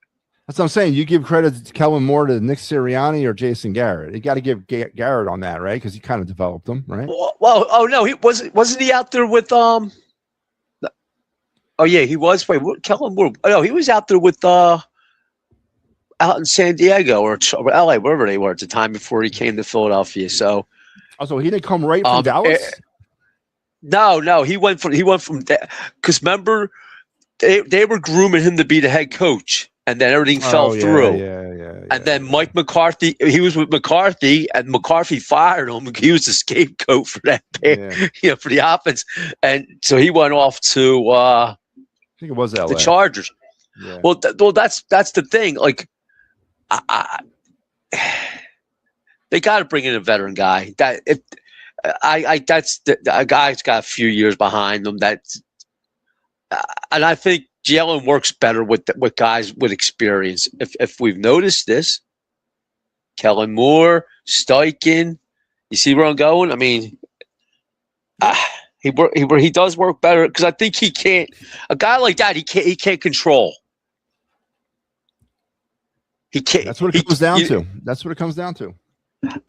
That's what I'm saying. You give credit to Kellen Moore to Nick Sirianni or Jason Garrett. You got to give Garrett on that, right? Because he kind of developed them, right? Well, oh no, he wasn't he out there with Oh yeah, he was. Wait, Kellen Moore? Oh no, he was out there with out in San Diego or LA, wherever they were at the time before he came to Philadelphia. So, he didn't come right from Dallas. No, he went from because remember they were grooming him to be the head coach, and then everything fell through. Yeah. And then Mike McCarthy, he was with McCarthy, and McCarthy fired him. He was the scapegoat for that, for the offense, and so he went off to. I think it was LA. The Chargers. Yeah. Well, that's the thing. Like, they got to bring in a veteran guy. That's a guy's got a few years behind him. I think Jalen works better with guys with experience. If we've noticed this, Kellen Moore, Steichen, you see where I'm going? I mean, he does work better because I think he can't. A guy like that, he can't control. He can't. That's what it comes down to. That's what it comes down to.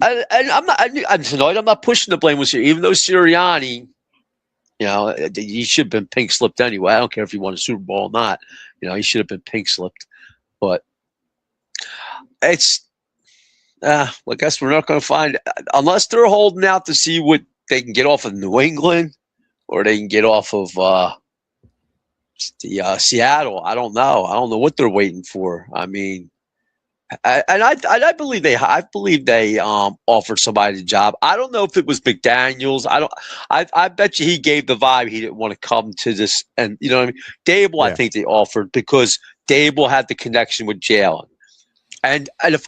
And I'm not pushing the blame with you, even though Sirianni, he should have been pink slipped anyway. I don't care if he won a Super Bowl or not. He should have been pink slipped. But it's, I guess we're not going to find, unless they're holding out to see what they can get off of New England or they can get off of Seattle. I don't know. I don't know what they're waiting for. I mean, I believe they offered somebody the job. I don't know if it was McDaniels. I bet you he gave the vibe he didn't want to come to this. And you know what I mean? Dable, I think they offered because Dable had the connection with Jalen. And if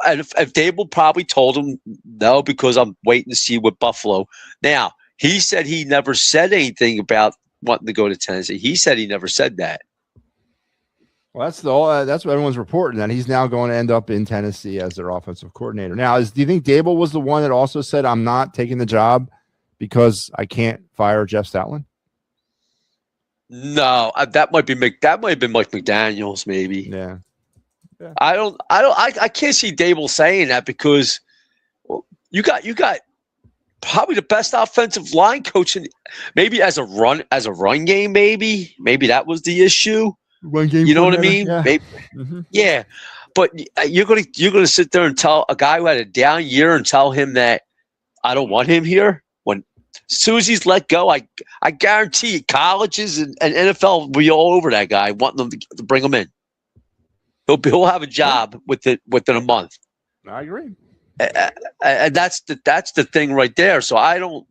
Dable probably told him no because I'm waiting to see what Buffalo. Now he said he never said anything about wanting to go to Tennessee. He said he never said that. Well, that's what everyone's reporting, that he's now going to end up in Tennessee as their offensive coordinator. Now, do you think Dable was the one that also said, I'm not taking the job because I can't fire Jeff Stoutland? No, that might have been Mike McDaniels, maybe. Yeah. I can't see Dable saying that because you got probably the best offensive line coach maybe as a run game, maybe that was the issue. Run game, you know what I mean? Yeah. Maybe, yeah. But you're gonna sit there and tell a guy who had a down year and tell him that I don't want him here. When as soon as he's let go, I guarantee you, colleges and NFL will be all over that guy, wanting them to bring him in. He'll have a job within a month. I agree. And that's the thing right there. So I don't.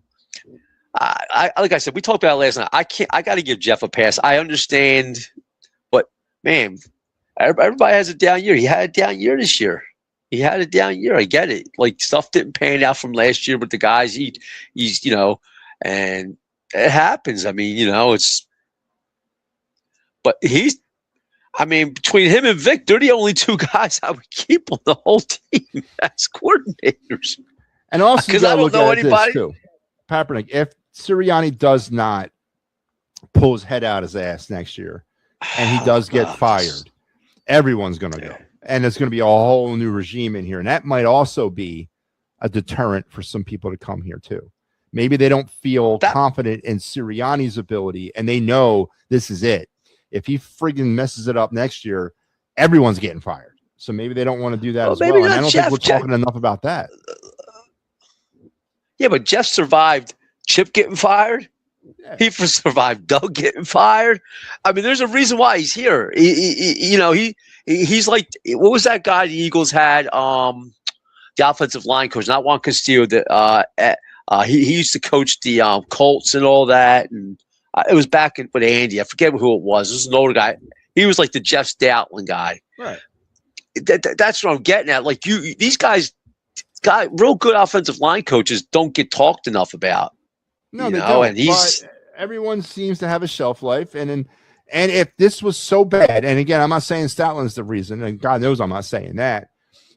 Like I said, we talked about it last night. I got to give Jeff a pass. I understand. Man, everybody has a down year. He had a down year this year. I get it. Like stuff didn't pan out from last year with the guys. He's and it happens. I mean, it's. But between him and Vic, they're the only two guys I would keep on the whole team as coordinators. And also, because I don't know anybody. Too. Kaepernick, if Sirianni does not pull his head out his ass next year, and he does get fired, everyone's going to go. And it's going to be a whole new regime in here. And that might also be a deterrent for some people to come here too. Maybe they don't feel confident in Sirianni's ability and they know this is it. If he friggin' messes it up next year, everyone's getting fired. So maybe they don't want to do that as well. And I don't think we're talking enough about that. Yeah, but Jeff survived Chip getting fired. Yeah. He survived Doug getting fired. I mean, there's a reason why he's here. He's like, what was that guy the Eagles had? The offensive line coach, not Juan Castillo. He used to coach the Colts and all that. And it was back with Andy. I forget who it was. It was an older guy. He was like the Jeff Stoutland guy. Right. That's what I'm getting at. Like these guys, real good offensive line coaches don't get talked enough about. No, they don't. And but everyone seems to have a shelf life, and if this was so bad, and again, I'm not saying Stoutland's the reason, and God knows I'm not saying that,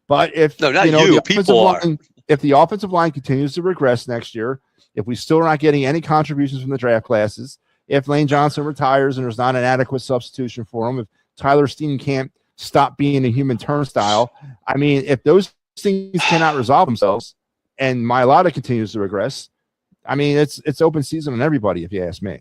but if if the offensive line continues to regress next year, if we still are not getting any contributions from the draft classes, if Lane Johnson retires and there's not an adequate substitution for him, if Tyler Steen can't stop being a human turnstile, I mean, if those things cannot resolve themselves, and Mailata continues to regress. I mean, it's open season on everybody, if you ask me.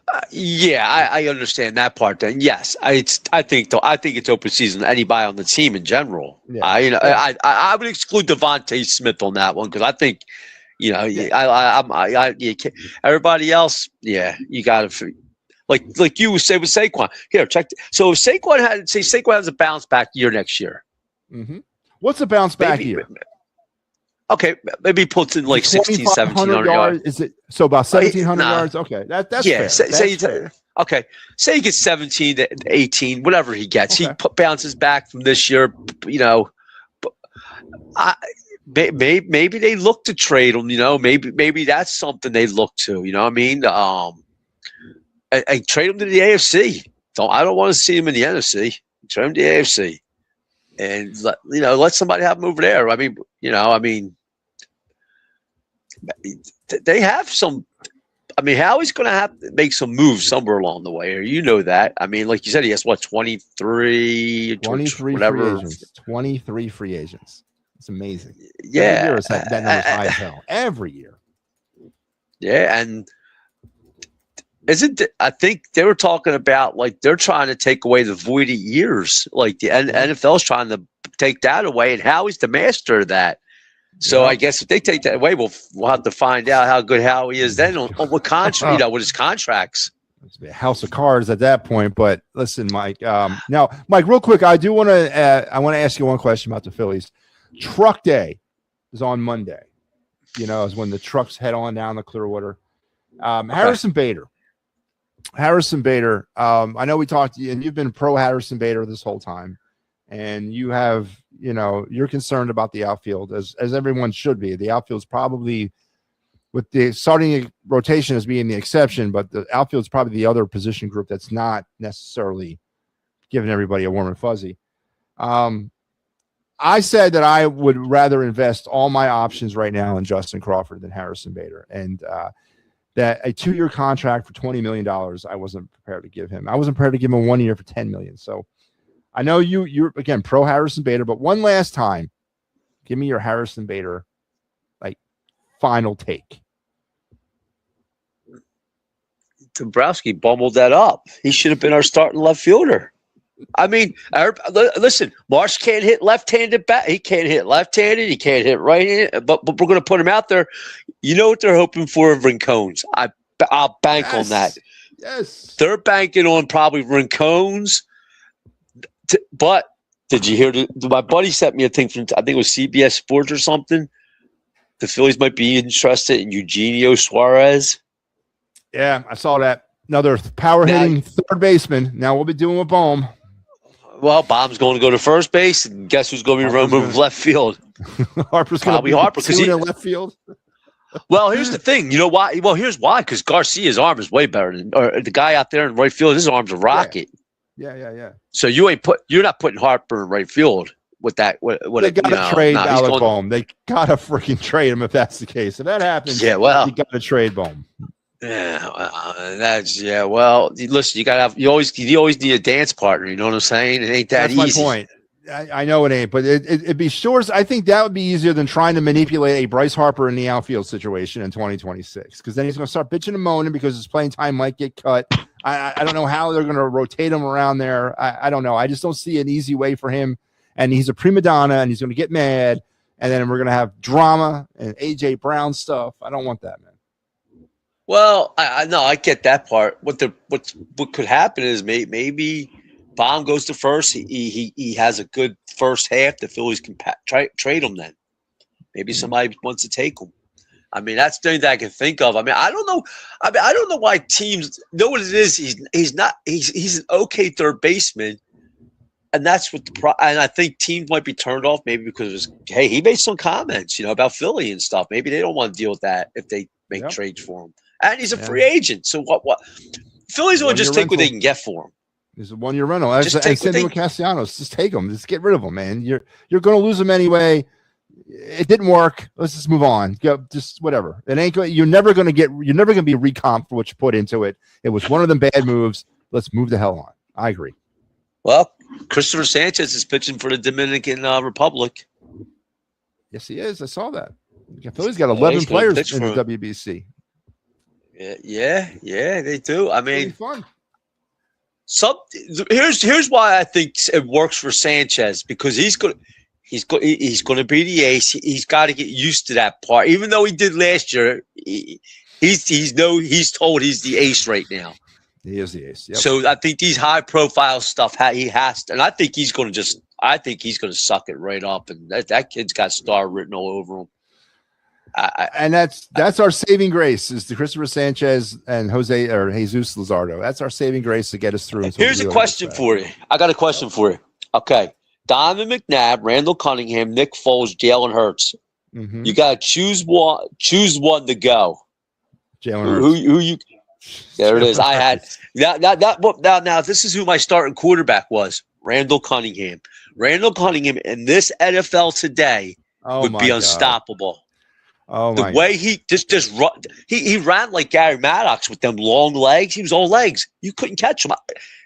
I understand that part. Then yes, I think it's open season on anybody on the team in general. Yeah. I would exclude Devontae Smith on that one because I think everybody else. Yeah, you got to like you say with Saquon. Here, check. So if Saquon has a bounce back year next year. Mm-hmm. What's a bounce back year? Okay, maybe he puts in like 16, 1700 yards. Is it so about 1,700 yards? Okay, that's fair. Say he gets 17 to 18, whatever he gets. Okay. He bounces back from this year. Maybe they look to trade him. Maybe that's something they look to. You know what I mean? and trade him to the AFC. I don't want to see him in the NFC. Trade him to the AFC, and let somebody have him over there. I mean, they have some. I mean, Howie's going to have to make some moves somewhere along the way. You know that. I mean, like you said, he has 23 whatever. Free agents. 23 free agents. It's amazing. Yeah. Every year that number's high as hell. Every year. Yeah, and I think they were talking about like they're trying to take away the voided years. Like the NFL's trying to take that away, and Howie's the master of that. So I guess if they take that away, we'll have to find out how good Howie is then on what contract, with his contracts. It's a house of cards at that point. But listen, Mike. Now, Mike, real quick, I want to ask you one question about the Phillies. Truck Day is on Monday. Is when the trucks head on down the Clearwater. Harrison Bader. I know we talked to you, and you've been pro Harrison Bader this whole time. And you have, you're concerned about the outfield as everyone should be. The outfield's probably, with the starting rotation as being the exception, but the outfield's probably the other position group that's not necessarily giving everybody a warm and fuzzy. I said that I would rather invest all my options right now in Justin Crawford than Harrison Bader. And that a 2-year contract for $20 million, I wasn't prepared to give him. I wasn't prepared to give him a 1 year for $10 million. So I know you're again pro Harrison Bader, but one last time, give me your Harrison Bader final take. Dombrowski bumbled that up. He should have been our starting left fielder. I mean, listen, Marsh can't hit left-handed bat. He can't hit left-handed. He can't hit right-handed. But we're going to put him out there. You know what they're hoping for? Rincones. I'll bank on that. Yes. They're banking on probably Rincones. But did you hear? My buddy sent me a thing from, I think it was CBS Sports or something. The Phillies might be interested in Eugenio Suarez. Yeah, I saw that. Another power-hitting third baseman. Now we'll be doing with Bohm. Well, Bomb's going to go to first base, and guess who's going to be roaming left field? Harper's going to be Harper because he's in left field. Well, here's the thing. You know why? Well, here's why. Because Garcia's arm is way better than the guy out there in right field. His arm's a rocket. Yeah. So you're not putting Harper in right field with that. They got to trade Alec Bohm. They got to freaking trade him if that's the case. If that happens, you got to trade Bohm. Yeah, well, listen, you always need a dance partner. You know what I'm saying? It ain't that easy. That's my point. I know it ain't, but it'd be sure. I think that would be easier than trying to manipulate a Bryce Harper in the outfield situation in 2026, because then he's going to start bitching and moaning because his playing time might get cut. I don't know how they're going to rotate him around there. I don't know. I just don't see an easy way for him. And he's a prima donna, and he's going to get mad, and then we're going to have drama and AJ Brown stuff. I don't want that, man. Well, I know I get that part. What could happen is maybe Baum goes to first. He has a good first half. The Phillies can trade him then. Maybe somebody wants to take him. I mean, that's the thing that I can think of. I mean, I don't know. I don't know why teams know what it is. He's an okay third baseman, and that's what and I think teams might be turned off maybe because he made some comments, about Philly and stuff. Maybe they don't want to deal with that if they make trades for him. And he's a free agent. So what? Phillies will just take what they can get for him. He's a 1 year rental. I said to Castellanos, just take him. Just get rid of him, man. You're going to lose him anyway. It didn't work. Let's just move on. Just whatever. It ain't good. You're never going to be recomp for what you put into it. It was one of them bad moves. Let's move the hell on. I agree. Well, Christopher Sanchez is pitching for the Dominican Republic. Yes, he is. I saw that. Philly's got 11 players in the WBC. Yeah, they do. I mean, fun. Here's why I think it works for Sanchez, because he's going to be the ace. He's got to get used to that part. Even though he did last year, he's told he's the ace right now. He is the ace. Yep. So I think these high profile stuff he has to, and I think he's going to suck it right up, and that kid's got star written all over him. And that's our saving grace is the Christopher Sanchez and Jesus Luzardo. That's our saving grace to get us through. Here's a question for you. I got a question for you. Okay. Donovan McNabb, Randall Cunningham, Nick Foles, Jalen Hurts. Mm-hmm. You got to choose one to go. Jalen Hurts. Who you? There it is. I had now. This is who my starting quarterback was. Randall Cunningham. Randall Cunningham in this NFL today would be unstoppable. Oh the way he just run, he ran like Gary Maddox with them long legs. He was all legs. You couldn't catch him.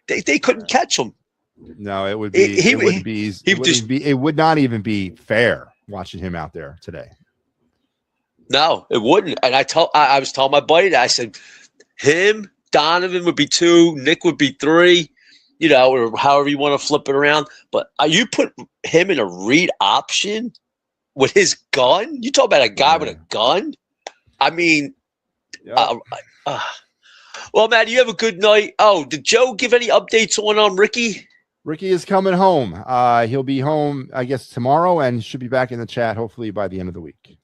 They couldn't catch him. No, it would be. It would not even be fair watching him out there today. No, it wouldn't. And I was telling my buddy that I said, him, Donovan would be 2, Nick would be 3, or however you want to flip it around. But you put him in a read option with his gun. You talk about a guy with a gun. I mean, well, man, you have a good night. Oh, did Joe give any updates on Ricky? Ricky is coming home. He'll be home, I guess, tomorrow, and should be back in the chat hopefully by the end of the week.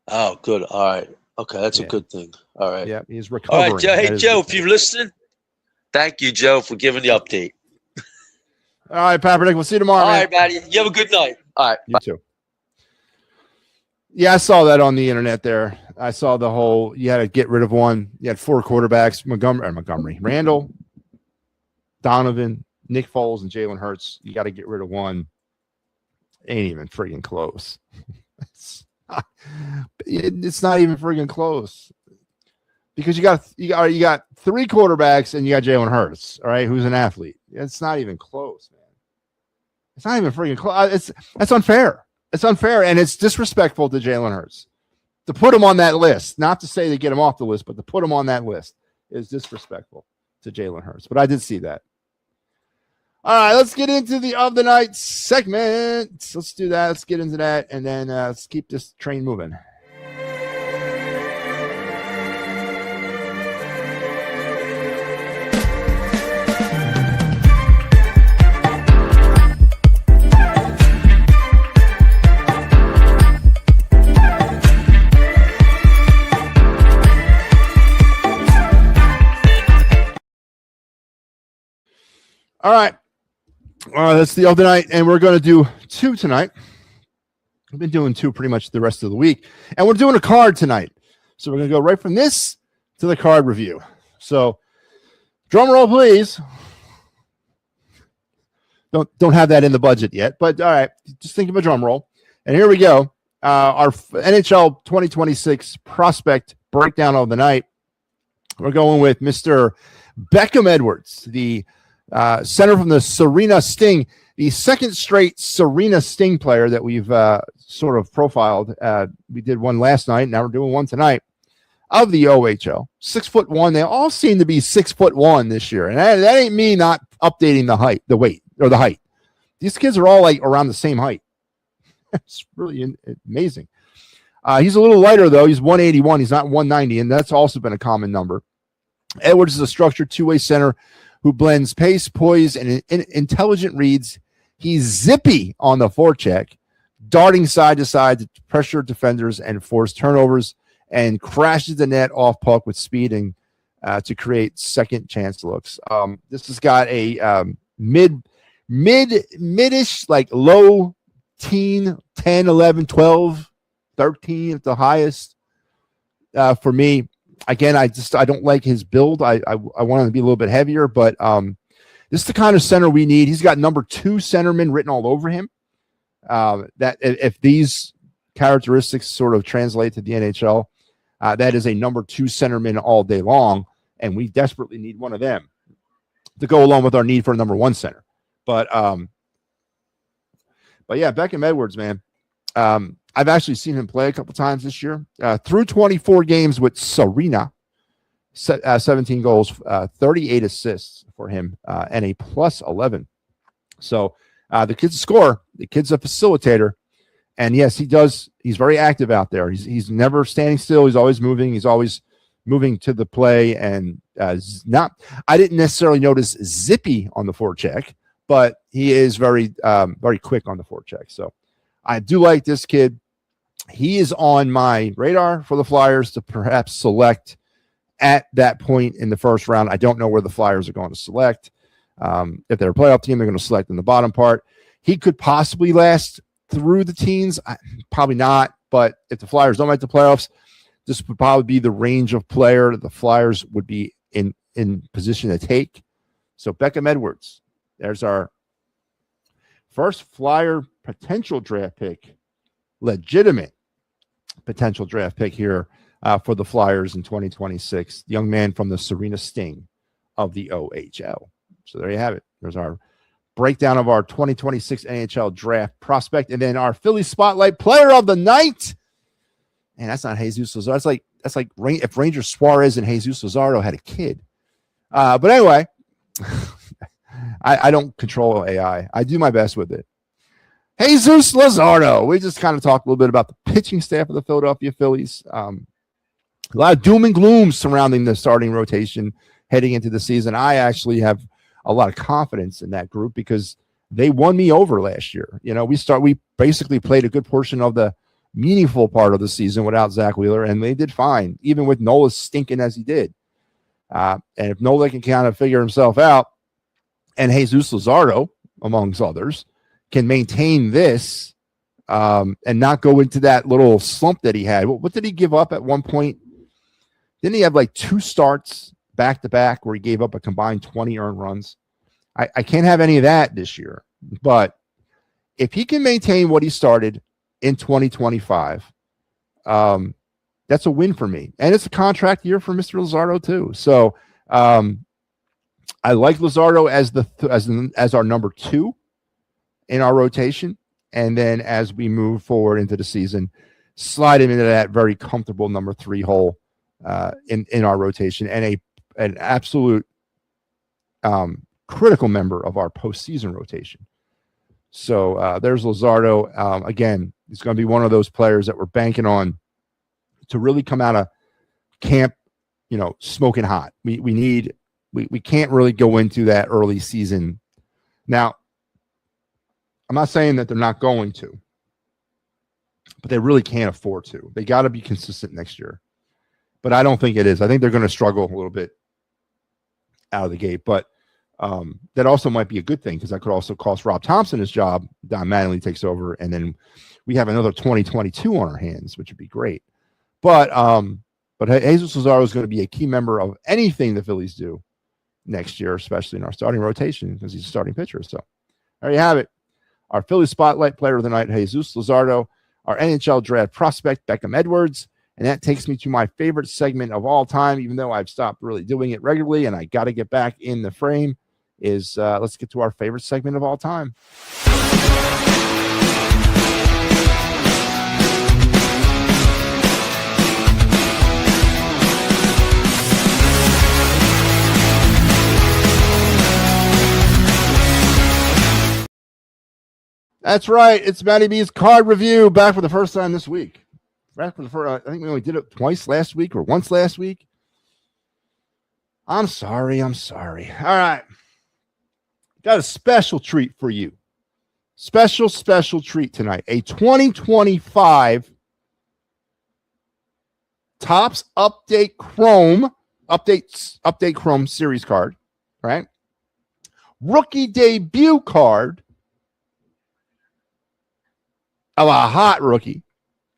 Oh, good. All right. Okay, that's a good thing. All right. Yeah, he's recovering. All right, Joe. Hey, Joe, if you're listening, thank you, Joe, for giving the update. All right, Papernick. We'll see you tomorrow. All right, Matty. You have a good night. All right. You too. Yeah, I saw that on the internet there. I saw the whole, you had to get rid of one. You had 4 quarterbacks, Montgomery, Randall, Donovan, Nick Foles, and Jalen Hurts. You got to get rid of one. Ain't even friggin' close. It's not even friggin' close. Because you got 3 quarterbacks and you got Jalen Hurts, all right, who's an athlete. It's not even close, man. It's not even friggin' close. That's unfair. It's unfair, and it's disrespectful to Jalen Hurts. To put him on that list, not to say to get him off the list, but to put him on that list is disrespectful to Jalen Hurts. But I did see that. All right, let's get into the of the night segment. Let's do that. Let's get into that, and then let's keep this train moving. All right. That's the other night, and we're going to do 2 tonight. We've been doing 2 pretty much the rest of the week, and we're doing a card tonight. So we're going to go right from this to the card review. So drum roll, please. Don't have that in the budget yet, but all right, just think of a drum roll. And here we go. Our NHL 2026 prospect breakdown of the night. We're going with Mr. Beckham Edwards, the center from the Serena Sting, the second straight Serena Sting player that we've sort of profiled. We did one last night. Now we're doing one tonight of the OHL. 6'1". They all seem to be 6'1" this year. And that ain't me not updating the weight or the height. These kids are all like around the same height. It's really amazing. He's a little lighter though. He's 181. He's not 190. And that's also been a common number. Edwards is a structured 2-way center who blends pace, poise, and intelligent reads. He's zippy on the forecheck, darting side to side to pressure defenders and force turnovers, and crashes the net off puck with speed and to create second chance looks. This has got a mid-ish, like low teen, 10, 11, 12, 13 at the highest for me. Again, I don't like his build. I want him to be a little bit heavier, but this is the kind of center we need. He's got number 2 centerman written all over him. That if these characteristics sort of translate to the NHL, that is a number 2 centerman all day long, and we desperately need one of them to go along with our need for a number 1 center. But yeah, Beckham Edwards, man. I've actually seen him play a couple times this year. Through 24 games with Serena, 17 goals, 38 assists for him, and a +11. So the kid's a scorer. The kid's a facilitator. And yes, he does. He's very active out there. He's never standing still. He's always moving. He's always moving to the play. And I didn't necessarily notice zippy on the forecheck, but he is very, very quick on the forecheck. So I do like this kid. He is on my radar for the Flyers to perhaps select at that point in the first round. I don't know where the Flyers are going to select. If they're a playoff team, they're going to select in the bottom part. He could possibly last through the teens. Probably not. But if the Flyers don't make the playoffs, this would probably be the range of player that the Flyers would be in position to take. So Beckham Edwards, there's our first Flyer potential draft pick, legitimate potential draft pick here for the Flyers in 2026. Young man from the Serena Sting of the OHL. So there you have it. There's our breakdown of our 2026 NHL draft prospect, and then our Philly Spotlight Player of the Night. And that's not Jesus Luzardo. That's like if Ranger Suarez and Jesus Luzardo had a kid. But anyway, I don't control AI. I do my best with it. Jesus Luzardo. We just kind of talked a little bit about the pitching staff of the Philadelphia Phillies. A lot of doom and gloom surrounding the starting rotation heading into the season. I actually have a lot of confidence in that group because they won me over last year. You know, we basically played a good portion of the meaningful part of the season without Zach Wheeler, and they did fine, even with Nola stinking as he did. And if Nola can kind of figure himself out, and Jesus Luzardo, amongst others, can maintain this and not go into that little slump that he had. What did he give up at one point? Didn't he have like 2 starts back-to-back where he gave up a combined 20 earned runs? I can't have any of that this year. But if he can maintain what he started in 2025, that's a win for me. And it's a contract year for Mr. Luzardo too. So I like Luzardo as our number 2 in our rotation. And then as we move forward into the season, slide him into that very comfortable number 3 hole in our rotation, and an absolute critical member of our postseason rotation. So there's Luzardo. Again, he's going to be one of those players that we're banking on to really come out of camp, smoking hot. We can't really go into that early season. Now, I'm not saying that they're not going to, but they really can't afford to. They got to be consistent next year. But I don't think it is. I think they're going to struggle a little bit out of the gate. But that also might be a good thing because that could also cost Rob Thompson his job. Don Mattingly takes over, and then we have another 2022 on our hands, which would be great. But Jesus Luzardo is going to be a key member of anything the Phillies do next year, especially in our starting rotation because he's a starting pitcher. So there you have it. Our Philly Spotlight Player of the Night, Jesus Luzardo. Our NHL draft prospect, Beckham Edwards. And that takes me to my favorite segment of all time, even though I've stopped really doing it regularly and I got to get back in the frame, is let's get to our favorite segment of all time. That's right. It's MattyB's card review, back for the first time this week. Back for the first, I think we only did it twice last week or once last week. I'm sorry. All right. Got a special treat for you. Special treat tonight. A 2025 Topps Update Chrome series card, right? Rookie debut card of a hot rookie,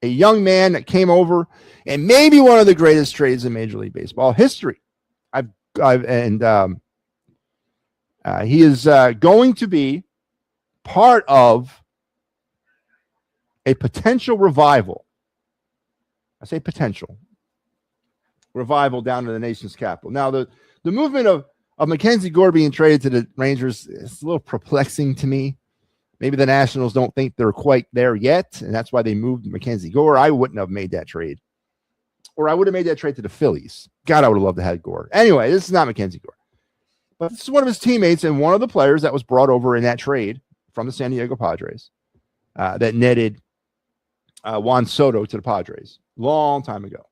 a young man that came over and maybe one of the greatest trades in Major League Baseball history. He is going to be part of a potential revival. I say potential revival down to the nation's capital. Now, the movement of Mackenzie Gore being traded to the Rangers is a little perplexing to me. Maybe the Nationals don't think they're quite there yet, and that's why they moved Mackenzie Gore. I wouldn't have made that trade. Or I would have made that trade to the Phillies. God, I would have loved to have Gore. Anyway, this is not Mackenzie Gore. But this is one of his teammates and one of the players that was brought over in that trade from the San Diego Padres that netted Juan Soto to the Padres long time ago.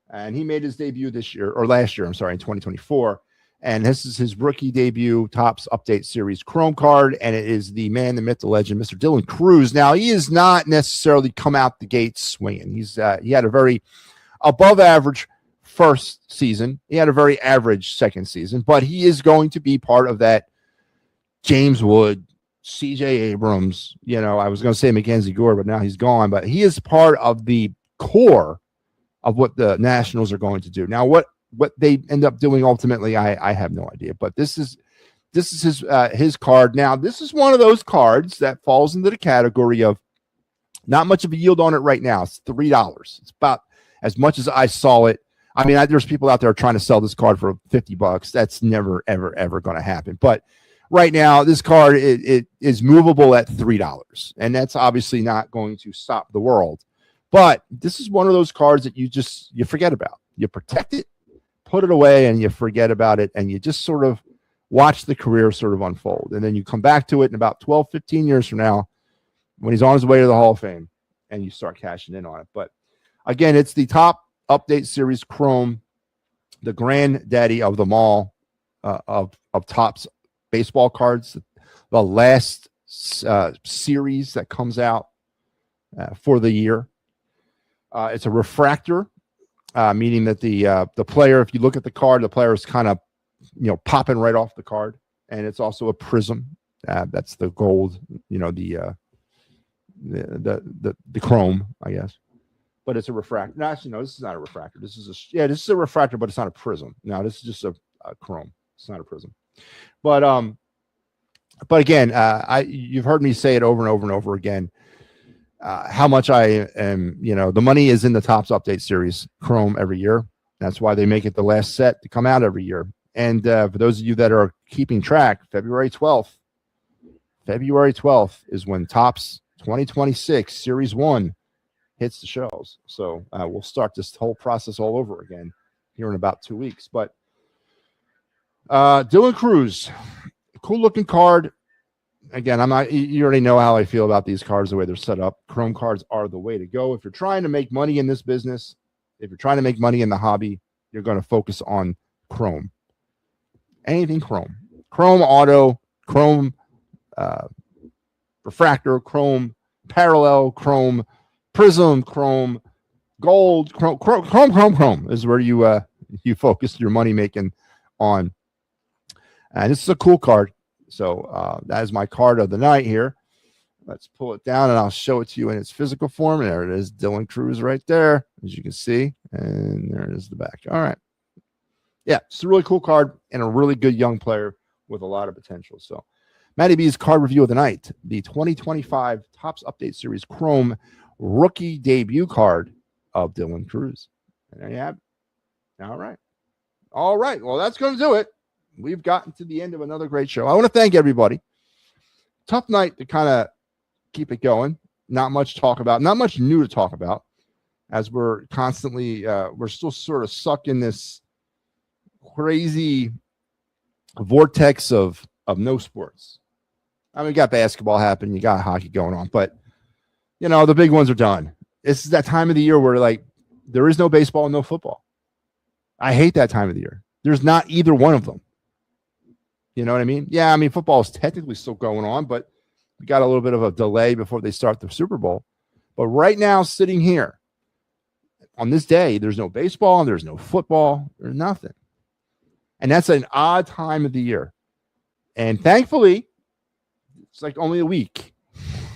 And he made his debut last year, in 2024. And this is his rookie debut Topps Update Series Chrome card. And it is the man, the myth, the legend, Mr. Dylan Cruz. Now, he has not necessarily come out the gate swinging. He had a very above average first season. He had a very average second season. But he is going to be part of that James Wood, C.J. Abrams. I was going to say Mackenzie Gore, but now he's gone. But he is part of the core of what the Nationals are going to do. Now, what they end up doing ultimately, I have no idea. But this is his card. Now, this is one of those cards that falls into the category of not much of a yield on it right now. It's $3. It's about as much as I saw it. I mean, there's people out there trying to sell this card for $50. That's never, ever, ever going to happen. But right now, this card it is movable at $3, and that's obviously not going to stop the world. But this is one of those cards that you forget about. You protect it, put it away, and you forget about it, and you just sort of watch the career sort of unfold. And then you come back to it in about 12, 15 years from now when he's on his way to the Hall of Fame, and you start cashing in on it. But again, it's the Top Update Series Chrome, the granddaddy of them all, of Topps baseball cards, the last series that comes out for the year. It's a refractor, meaning that the player, if you look at the card, the player is kind of popping right off the card, and it's also a prism. That's the gold, the chrome, I guess. But it's a refractor. No, actually, no, this is not a refractor. This is a refractor, but it's not a prism. No, this is just a chrome. It's not a prism. But again, you've heard me say it over and over and over again. How much I am, the money is in the Topps Update Series Chrome every year. That's why they make it the last set to come out every year. And for those of you that are keeping track, February 12th is when Topps 2026 Series 1 hits the shelves. So we'll start this whole process all over again here in about 2 weeks. But Dylan Cruz, cool looking card. Again, you already know how I feel about these cards, the way they're set up. Chrome cards are the way to go. If you're trying to make money in this business, if you're trying to make money in the hobby, you're going to focus on Chrome. Anything Chrome. Chrome Auto, Chrome Refractor, Chrome Parallel, Chrome Prism, Chrome Gold, Chrome is where you focus your money making on. And this is a cool card. So that is my card of the night here. Let's pull it down and I'll show it to you in its physical form. And there it is, Dylan Cruz right there, as you can see. And there it is, the back. All right. Yeah, it's a really cool card and a really good young player with a lot of potential. So MattyB's card review of the night, the 2025 Topps Update Series Chrome rookie debut card of Dylan Cruz. And there you have it. All right. All right. Well, that's going to do it. We've gotten to the end of another great show. I want to thank everybody. Tough night to kind of keep it going. Not much talk about, not much new to talk about, as we're constantly, we're still sort of stuck in this crazy vortex of no sports. I mean, you got basketball happening, you got hockey going on, but the big ones are done. This is that time of the year where there is no baseball and no football. I hate that time of the year. There's not either one of them. You know what I mean? Yeah, I mean, football is technically still going on, but we got a little bit of a delay before they start the Super Bowl. But right now, sitting here on this day, there's no baseball and there's no football. There's nothing. And that's an odd time of the year. And thankfully, it's only a week,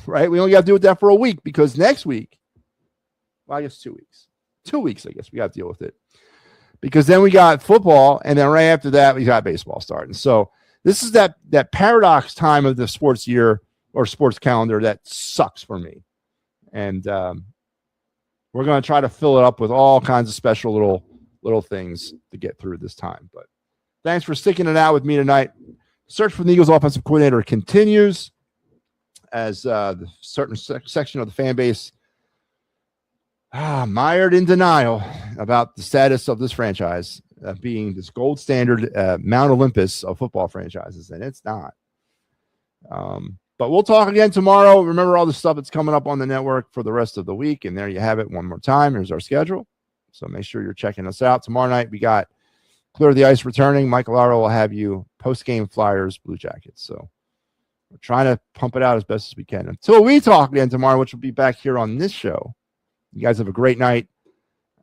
right? We only got to deal with that for a week because next week, well, I guess 2 weeks. 2 weeks, I guess we got to deal with it. Because then we got football, and then right after that, we got baseball starting. So this is that paradox time of the sports year or sports calendar that sucks for me. And we're going to try to fill it up with all kinds of special little things to get through this time. But thanks for sticking it out with me tonight. Search for the Eagles offensive coordinator continues as the certain section of the fan base mired in denial about the status of this franchise being this gold standard Mount Olympus of football franchises, and it's not. But we'll talk again tomorrow. Remember all the stuff that's coming up on the network for the rest of the week, and there you have it one more time. Here's our schedule. So make sure you're checking us out. Tomorrow night, we got Clear the Ice returning. Michael Lara will have you post-game Flyers, Blue Jackets. So we're trying to pump it out as best as we can. Until we talk again tomorrow, which will be back here on this show. You guys have a great night,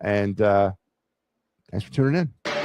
and thanks for tuning in.